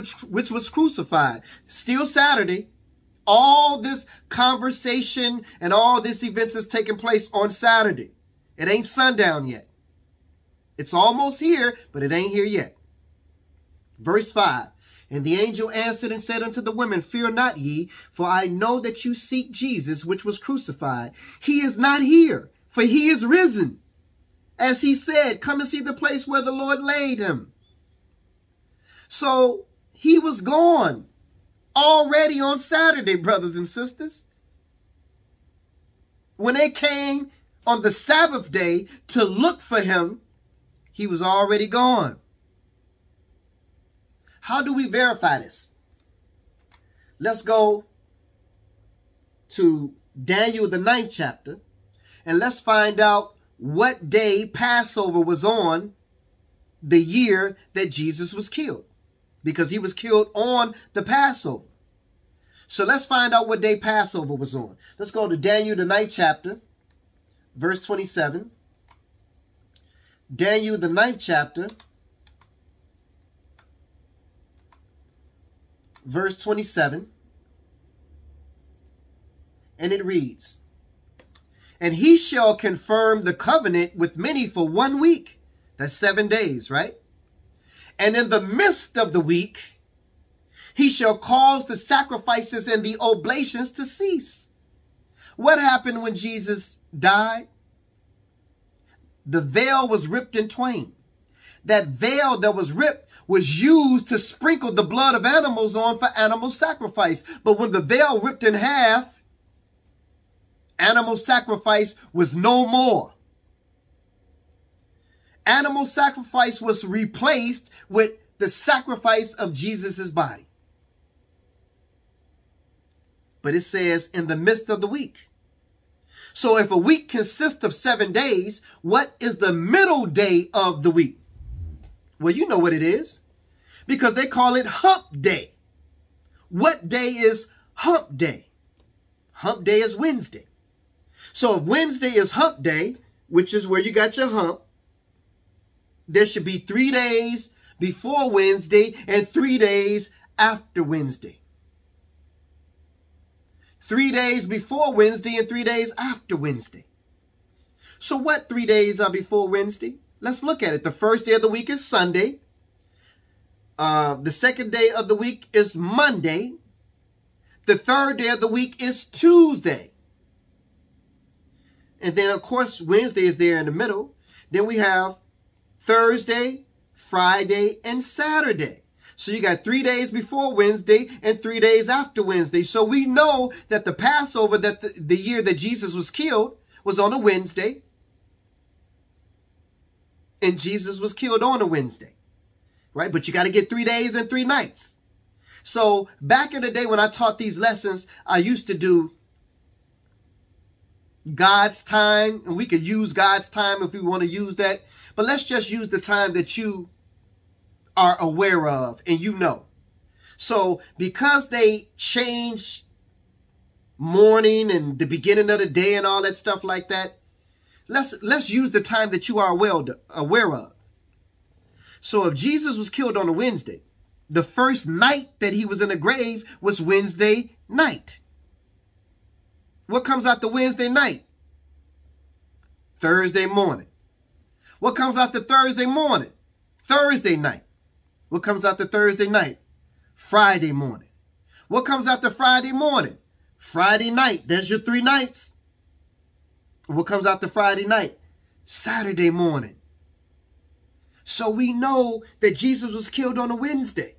was crucified. Still Saturday. All this conversation and all this events is taking place on Saturday. It ain't sundown yet. It's almost here, but it ain't here yet. Verse 5. And the angel answered and said unto the women, fear not ye, for I know that you seek Jesus, which was crucified. He is not here, for he is risen. As he said, come and see the place where the Lord laid him. So he was gone already on Saturday, brothers and sisters. When they came on the Sabbath day to look for him, he was already gone. How do we verify this? Let's go to Daniel, the 9th chapter, and let's find out what day Passover was on the year that Jesus was killed, because he was killed on the Passover. So let's find out what day Passover was on. Let's go to Daniel, the 9th chapter, verse 27. Daniel, the 9th chapter, verse 27. And it reads, and he shall confirm the covenant with many for 1 week. That's 7 days, right? And in the midst of the week, he shall cause the sacrifices and the oblations to cease. What happened when Jesus died? The veil was ripped in twain. That veil that was ripped was used to sprinkle the blood of animals on for animal sacrifice. But when the veil ripped in half, animal sacrifice was no more. Animal sacrifice was replaced with the sacrifice of Jesus' body. But it says in the midst of the week. So if a week consists of 7 days, what is the middle day of the week? Well, you know what it is, because they call it hump day. What day is hump day? Hump day is Wednesday. So if Wednesday is hump day, which is where you got your hump, there should be 3 days before Wednesday and 3 days after Wednesday. 3 days before Wednesday and 3 days after Wednesday. So what 3 days are before Wednesday? Let's look at it. The first day of the week is Sunday. The second day of the week is Monday. The third day of the week is Tuesday. And then, of course, Wednesday is there in the middle. Then we have Thursday, Friday, and Saturday. So you got 3 days before Wednesday and 3 days after Wednesday. So we know that the Passover, that the year that Jesus was killed, was on a Wednesday. And Jesus was killed on a Wednesday. Right? But you got to get 3 days and 3 nights. So back in the day when I taught these lessons, I used to do God's time. And we could use God's time if we want to use that. But let's just use the time that you are aware of and you know. So because they changed morning and the beginning of the day and all that stuff like that, let's use the time that you are aware of. So if Jesus was killed on a Wednesday, the first night that he was in the grave was Wednesday night. What comes out the Wednesday night? Thursday morning. What comes out the Thursday morning? Thursday night. What comes out the Thursday night? Friday morning. What comes out the Friday morning? Friday night. There's your 3 nights. What comes out the Friday night? Saturday morning. So we know that Jesus was killed on a Wednesday.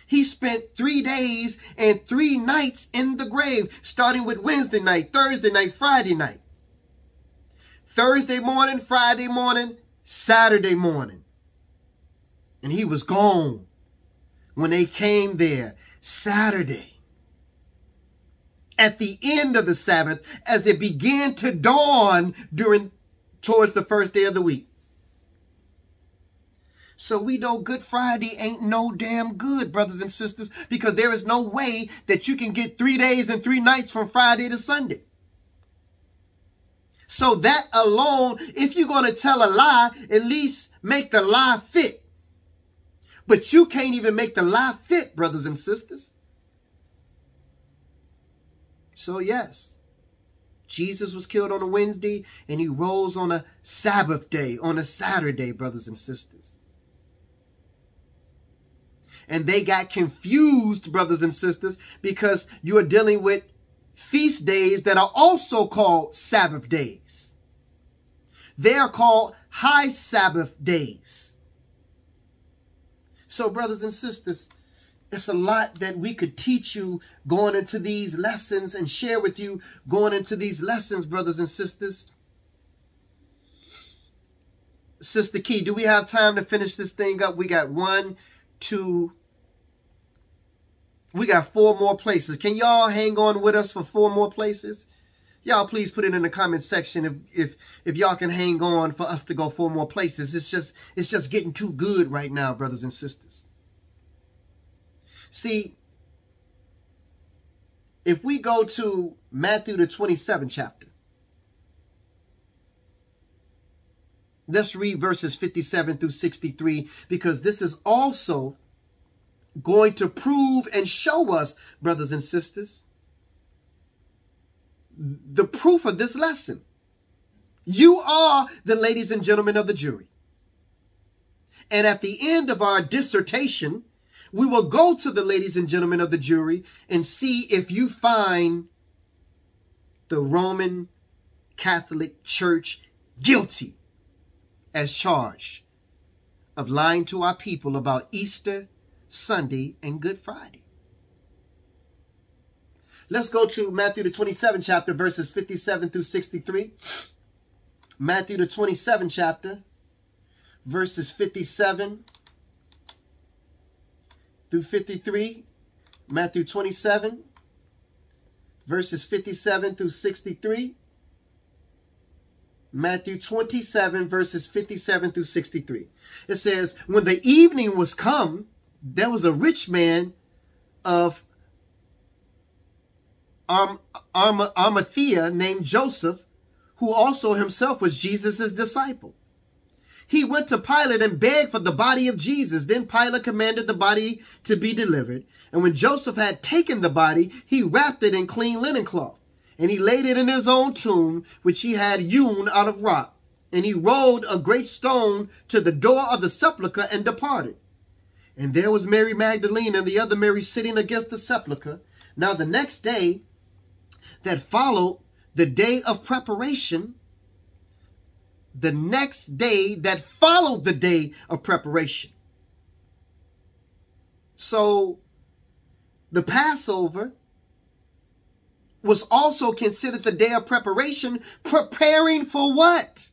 He spent 3 days and 3 nights in the grave, starting with Wednesday night, Thursday night, Friday night. Thursday morning, Friday morning, Saturday morning. And he was gone when they came there Saturday. At the end of the Sabbath, as it began to dawn towards the first day of the week. So we know Good Friday ain't no damn good, brothers and sisters, because there is no way that you can get 3 days and 3 nights from Friday to Sunday. So that alone, if you're going to tell a lie, at least make the lie fit. But you can't even make the lie fit, brothers and sisters. So yes, Jesus was killed on a Wednesday and he rose on a Sabbath day, on a Saturday, brothers and sisters. And they got confused, brothers and sisters, because you are dealing with feast days that are also called Sabbath days. They are called high Sabbath days. So, brothers and sisters, it's a lot that we could teach you going into these lessons and share with you going into these lessons, brothers and sisters. Sister Key, do we have time to finish this thing up? We got 1, 2, we got 4 more places. Can y'all hang on with us for 4 more places? Y'all please put it in the comment section if y'all can hang on for us to go 4 more places. It's just getting too good right now, brothers and sisters. See, if we go to Matthew the 27th chapter, let's read verses 57 through 63, because this is also going to prove and show us, brothers and sisters, the proof of this lesson. You are the ladies and gentlemen of the jury. And at the end of our dissertation, we will go to the ladies and gentlemen of the jury and see if you find the Roman Catholic Church guilty as charged of lying to our people about Easter Sunday and Good Friday. Let's go to Matthew the 27th chapter, verses 57 through 63. Matthew the 27th chapter, verses 57 through 53. Matthew 27, verses 57 through 63. Matthew 27, verses 57 through 63. It says, when the evening was come, there was a rich man of Arimathea named Joseph, who also himself was Jesus' disciple. he went to Pilate and begged for the body of Jesus. Then Pilate commanded the body to be delivered. And when Joseph had taken the body, he wrapped it in clean linen cloth. And he laid it in his own tomb, which he had hewn out of rock. And he rolled a great stone to the door of the sepulchre and departed. And there was Mary Magdalene and the other Mary sitting against the sepulchre. Now the next day that followed the day of preparation, So the Passover was also considered the day of preparation, preparing for what?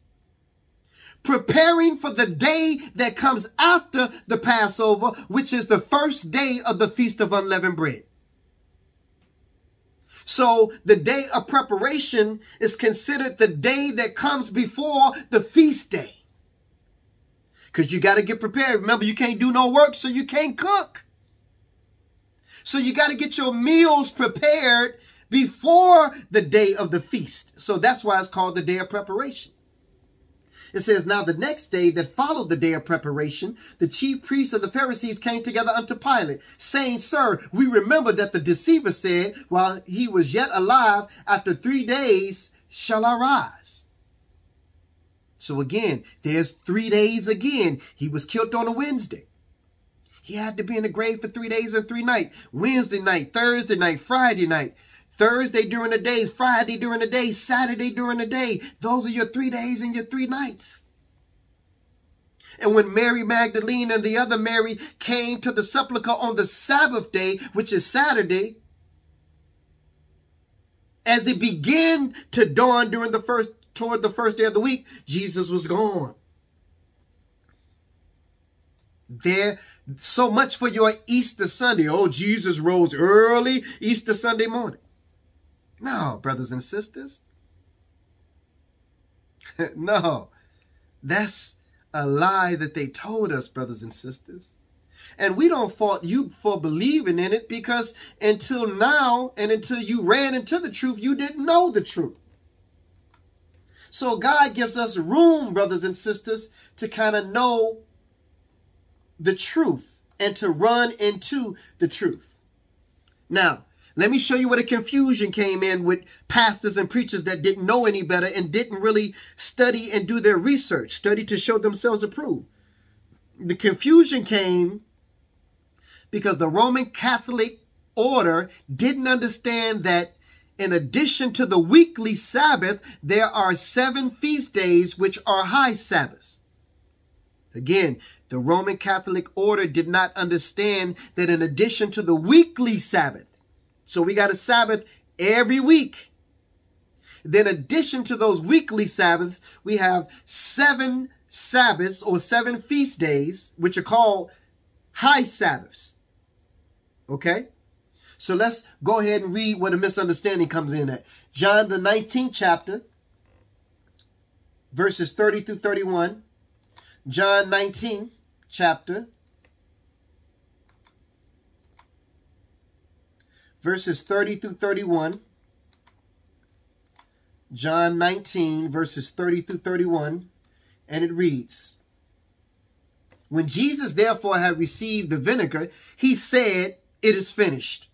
Preparing for the day that comes after the Passover, which is the first day of the Feast of Unleavened Bread. So the day of preparation is considered the day that comes before the feast day. Because you got to get prepared. Remember, you can't do no work, so you can't cook. So you got to get your meals prepared before the day of the feast. So that's why it's called the day of preparation. It says, now the next day that followed the day of preparation, the chief priests of the Pharisees came together unto Pilate, saying, Sir, we remember that the deceiver said, while he was yet alive, after 3 days shall I rise. So again, there's 3 days again. He was killed on a Wednesday. He had to be in the grave for 3 days and 3 nights. Wednesday night, Thursday night, Friday night. Thursday during the day, Friday during the day, Saturday during the day. Those are your 3 days and your 3 nights. And when Mary Magdalene and the other Mary came to the sepulchre on the Sabbath day, which is Saturday, as it began to dawn toward the first day of the week, Jesus was gone. There, so much for your Easter Sunday. Oh, Jesus rose early Easter Sunday morning. No, brothers and sisters. No, that's a lie that they told us, brothers and sisters. And we don't fault you for believing in it, because until now and until you ran into the truth, you didn't know the truth. So God gives us room, brothers and sisters, to kind of know the truth and to run into the truth. Now, let me show you where the confusion came in with pastors and preachers that didn't know any better and didn't really study and do their research, study to show themselves approved. The confusion came because the Roman Catholic order didn't understand that in addition to the weekly Sabbath, there are 7 feast days which are high Sabbaths. Again, the Roman Catholic order did not understand that in addition to the weekly Sabbath, so we got a Sabbath every week. Then in addition to those weekly Sabbaths, we have 7 Sabbaths or 7 feast days, which are called high Sabbaths. Okay? So let's go ahead and read where the misunderstanding comes in at. John, the 19th chapter, verses 30 through 31. John 19th chapter, verses 30 through 31. John 19, verses 30 through 31. And it reads, When Jesus therefore had received the vinegar, he said, It is finished.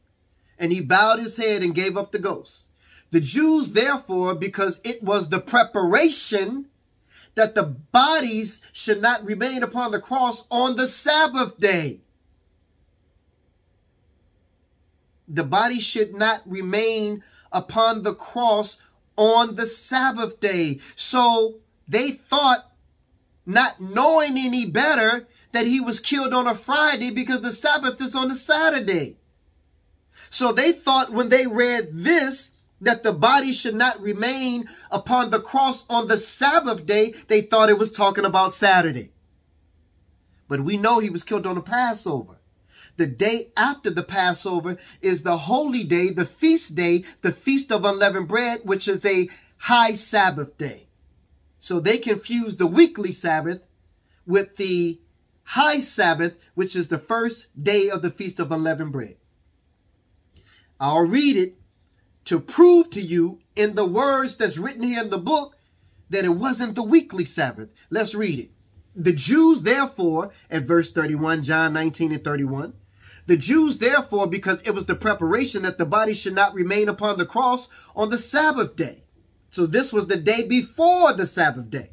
And he bowed his head and gave up the ghost. The Jews therefore, because it was the preparation that the bodies should not remain upon the cross on the Sabbath day. The body should not remain upon the cross on the Sabbath day. So they thought, not knowing any better, that he was killed on a Friday because the Sabbath is on a Saturday. So they thought when they read this, that the body should not remain upon the cross on the Sabbath day. They thought it was talking about Saturday. But we know he was killed on the Passover. The day after the Passover is the holy day, the feast day, the Feast of Unleavened Bread, which is a high Sabbath day. So they confused the weekly Sabbath with the high Sabbath, which is the first day of the Feast of Unleavened Bread. I'll read it to prove to you in the words that's written here in the book that it wasn't the weekly Sabbath. Let's read it. The Jews, therefore, at verse 31, John 19 and 31, the Jews, therefore, because it was the preparation that the body should not remain upon the cross on the Sabbath day. So this was the day before the Sabbath day.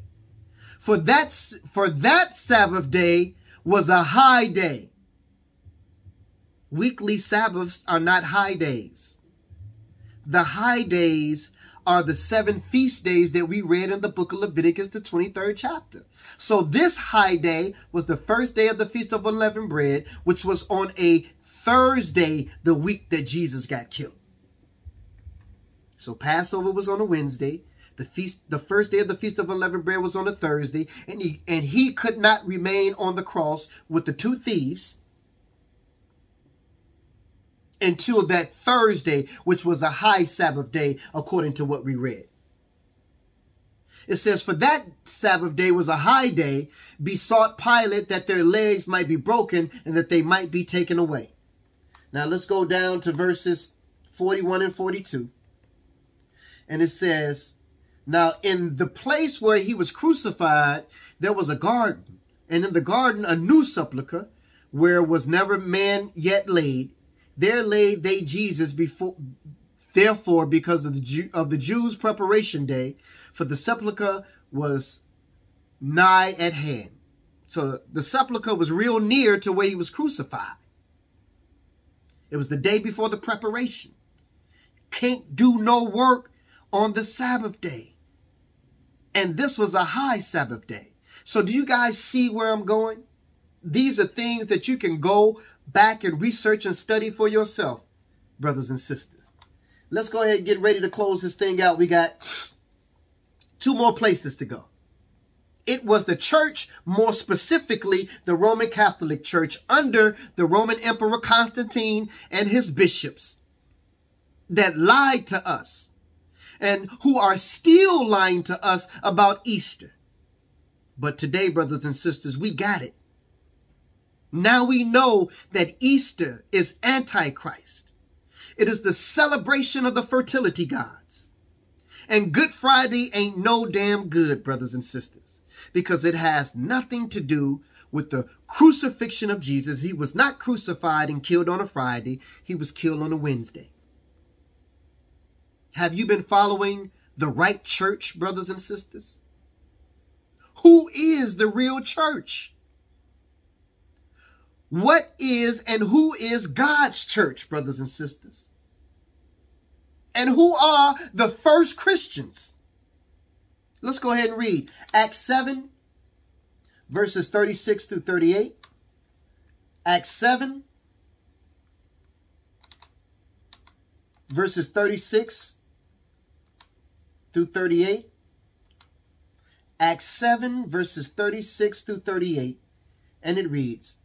For that Sabbath day was a high day. Weekly Sabbaths are not high days. The high days are the 7 feast days that we read in the book of Leviticus, the 23rd chapter. So this high day was the first day of the Feast of Unleavened Bread, which was on a Thursday, the week that Jesus got killed. So Passover was on a Wednesday. The first day of the Feast of Unleavened Bread was on a Thursday, and he could not remain on the cross with the 2 thieves until that Thursday, which was a high Sabbath day, according to what we read. It says, for that Sabbath day was a high day, besought Pilate that their legs might be broken and that they might be taken away. Now let's go down to verses 41 and 42. And it says, now in the place where he was crucified, there was a garden. And in the garden, a new sepulchre, where was never man yet laid. There laid they Jesus before, therefore, because of the Jews' preparation day, for the sepulchre was nigh at hand. So the sepulchre was real near to where he was crucified. It was the day before the preparation. Can't do no work on the Sabbath day. And this was a high Sabbath day. So do you guys see where I'm going? These are things that you can go back and research and study for yourself, brothers and sisters. Let's go ahead and get ready to close this thing out. We got 2 more places to go. It was the church, more specifically the Roman Catholic Church under the Roman Emperor Constantine and his bishops, that lied to us and who are still lying to us about Easter. But today, brothers and sisters, we got it. Now we know that Easter is Antichrist. It is the celebration of the fertility gods. And Good Friday ain't no damn good, brothers and sisters, because it has nothing to do with the crucifixion of Jesus. He was not crucified and killed on a Friday. He was killed on a Wednesday. Have you been following the right church, brothers and sisters? Who is the real church? What is and who is God's church, brothers and sisters? And who are the first Christians? Let's go ahead and read Acts 7, verses 36 through 38. Acts 7, verses 36 through 38. Acts 7, verses 36 through 38. And it reads,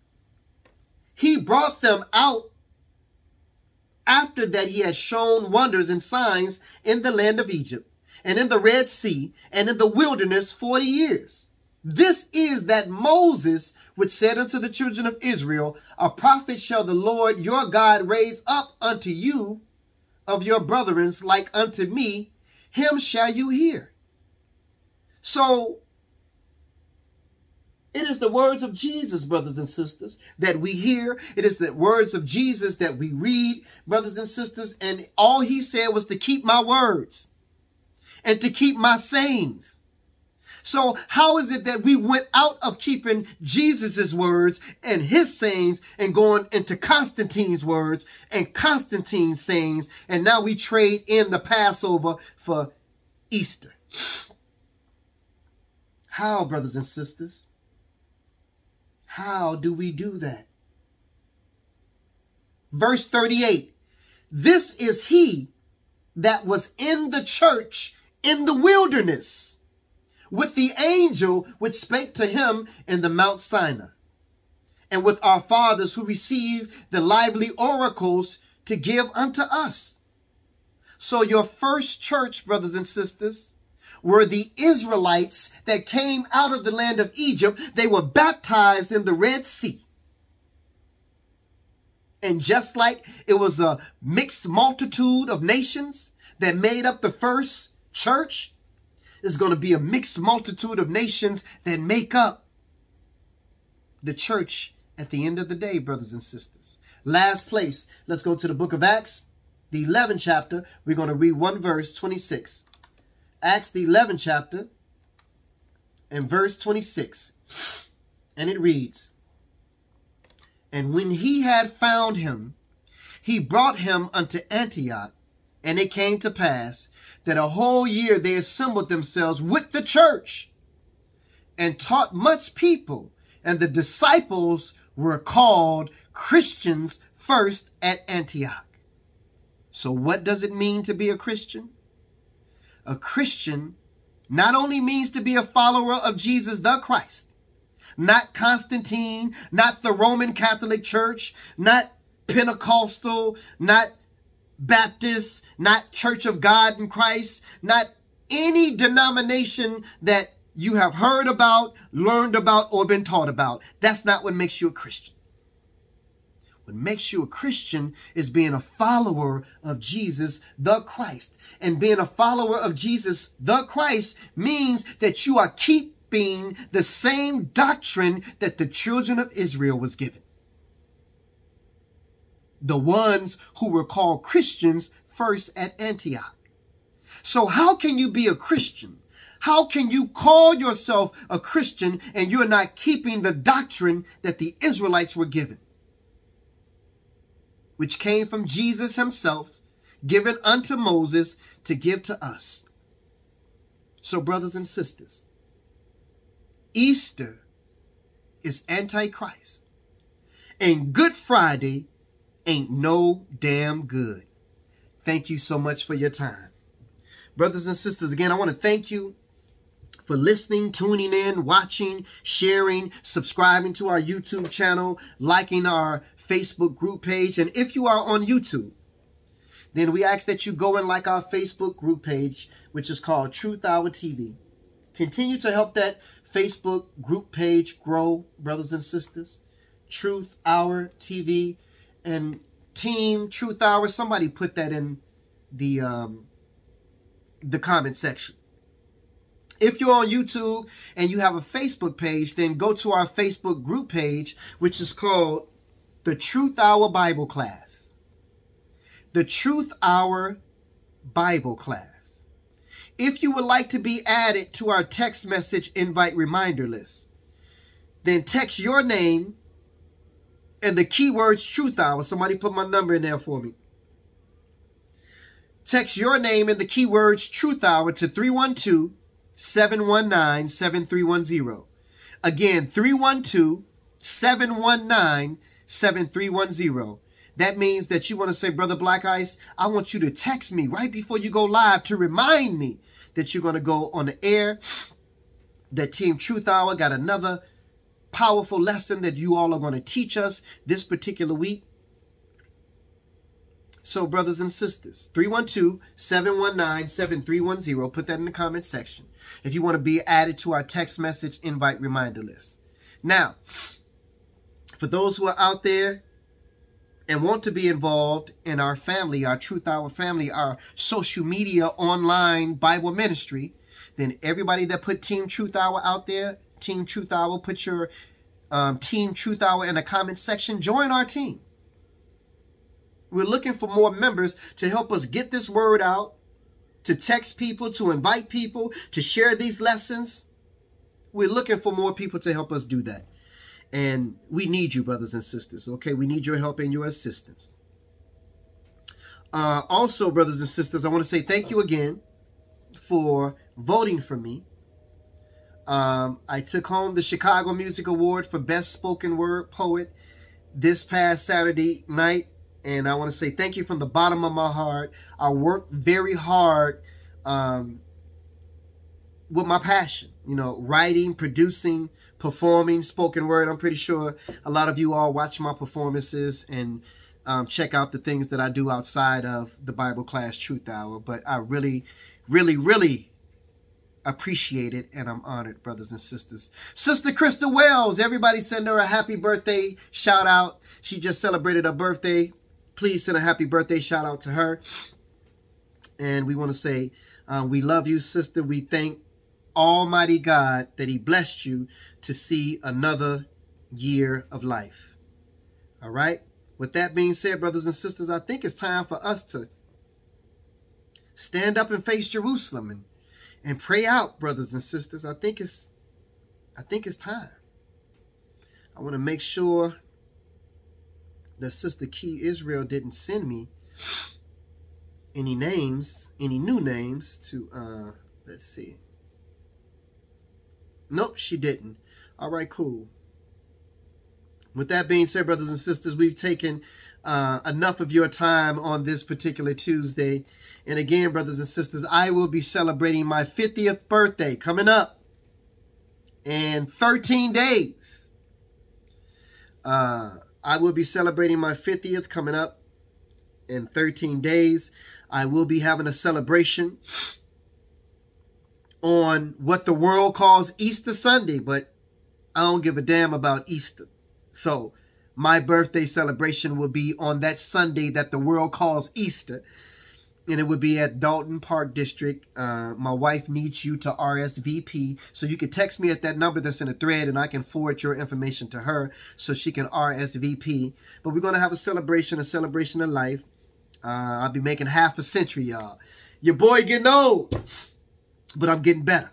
he brought them out after that he had shown wonders and signs in the land of Egypt, and in the Red Sea, and in the wilderness 40 years. This is that Moses, which said unto the children of Israel, a prophet shall the Lord your God raise up unto you of your brethren like unto me, him shall you hear. So it is the words of Jesus, brothers and sisters, that we hear. It is the words of Jesus that we read, brothers and sisters. And all he said was to keep my words and to keep my sayings. So how is it that we went out of keeping Jesus's words and his sayings and going into Constantine's words and Constantine's sayings, and now we trade in the Passover for Easter? How, brothers and sisters? How do we do that? Verse 38, this is he that was in the church in the wilderness with the angel which spake to him in the Mount Sinai, and with our fathers who received the lively oracles to give unto us. So your first church, brothers and sisters, were the Israelites that came out of the land of Egypt. They were baptized in the Red Sea. And just like it was a mixed multitude of nations that made up the first church, there's going to be a mixed multitude of nations that make up the church at the end of the day, brothers and sisters. Last place, let's go to the book of Acts, the 11th chapter. We're going to read one verse, 26. Acts, the 11th chapter, and verse 26. And it reads, "And when he had found him, he brought him unto Antioch. And it came to pass that a whole year they assembled themselves with the church and taught much people. And the disciples were called Christians first at Antioch." So what does it mean to be a Christian? A Christian not only means to be a follower of Jesus the Christ, not Constantine, not the Roman Catholic Church, not Pentecostal, not Baptist, not Church of God in Christ, not any denomination that you have heard about, learned about, or been taught about. That's not what makes you a Christian. What makes you a Christian is being a follower of Jesus the Christ. And being a follower of Jesus the Christ means that you are keeping the same doctrine that the children of Israel was given. The ones who were called Christians first at Antioch. So how can you be a Christian? How can you call yourself a Christian and you're not keeping the doctrine that the Israelites were given, which came from Jesus himself, given unto Moses to give to us? So, brothers and sisters, Easter is Antichrist, and Good Friday ain't no damn good. Thank you so much for your time. Brothers and sisters, again, I want to thank you for listening, tuning in, watching, sharing, subscribing to our YouTube channel, liking our Facebook group page. And if you are on YouTube, then we ask that you go and like our Facebook group page, which is called Truth Hour TV. Continue to help that Facebook group page grow, brothers and sisters. Truth Hour TV. And Team Truth Hour, somebody put that in the comment section. If you're on YouTube and you have a Facebook page, then go to our Facebook group page, which is called the Truth Hour Bible Class. The Truth Hour Bible Class. If you would like to be added to our text message invite reminder list, then text your name and the keywords Truth Hour. Somebody put my number in there for me. Text your name and the keywords Truth Hour to 312-719-7310. Again, 312-719-7310. That means that you want to say, Brother Black Ice, I want you to text me right before you go live to remind me that you're going to go on the air, that Team Truth Hour got another powerful lesson that you all are going to teach us this particular week. So, brothers and sisters, 312-719-7310. Put that in the comment section if you want to be added to our text message invite reminder list. Now, for those who are out there and want to be involved in our family, our Truth Hour family, our social media online Bible ministry, then everybody that put Team Truth Hour out there, Team Truth Hour, put your Team Truth Hour in the comment section. Join our team. We're looking for more members to help us get this word out, to text people, to invite people, to share these lessons. We're looking for more people to help us do that. And we need you, brothers and sisters, okay? We need your help and your assistance. Also, brothers and sisters, I want to say thank you again for voting for me. I took home the Chicago Music Award for Best Spoken Word Poet this past Saturday night. And I want to say thank you from the bottom of my heart. I worked very hard with my passion, you know, writing, producing, performing spoken word. I'm pretty sure a lot of you all watch my performances and check out the things that I do outside of the Bible class Truth Hour. But I really, really, really appreciate it, and I'm honored, brothers and sisters. Sister Krista Wells, everybody send her a happy birthday shout out. She just celebrated her birthday. Please send a happy birthday shout out to her. And we want to say we love you, sister. We thank Almighty God that he blessed you to see another year of life. All right. With that being said, brothers and sisters, I think it's time for us to stand up and face Jerusalem and pray out, brothers and sisters. I think it's time. I want to make sure that Sister Key Israel didn't send me any new names to, let's see. Nope, she didn't. All right, cool. With that being said, brothers and sisters, we've taken enough of your time on this particular Tuesday. And again, brothers and sisters, I will be celebrating my 50th birthday coming up in 13 days. I will be celebrating my 50th coming up in 13 days. I will be having a celebration on what the world calls Easter Sunday, but I don't give a damn about Easter. So my birthday celebration will be on that Sunday that the world calls Easter. And it would be at Dalton Park District. My wife needs you to RSVP. So you can text me at that number that's in the thread and I can forward your information to her so she can RSVP. But we're going to have a celebration of life. I'll be making half a century, y'all. Your boy getting old, but I'm getting better.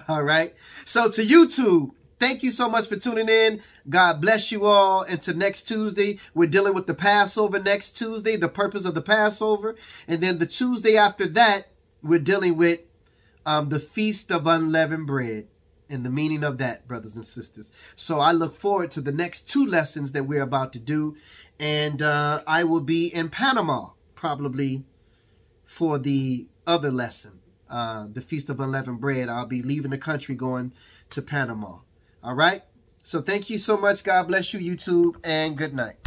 All right. So to YouTube, thank you so much for tuning in. God bless you all. Until next Tuesday, we're dealing with the Passover next Tuesday, the purpose of the Passover. And then the Tuesday after that, we're dealing with the Feast of Unleavened Bread and the meaning of that, brothers and sisters. So I look forward to the next 2 lessons that we're about to do. And I will be in Panama probably for the other lesson, the Feast of Unleavened Bread. I'll be leaving the country going to Panama. All right. So thank you so much. God bless you, YouTube, and good night.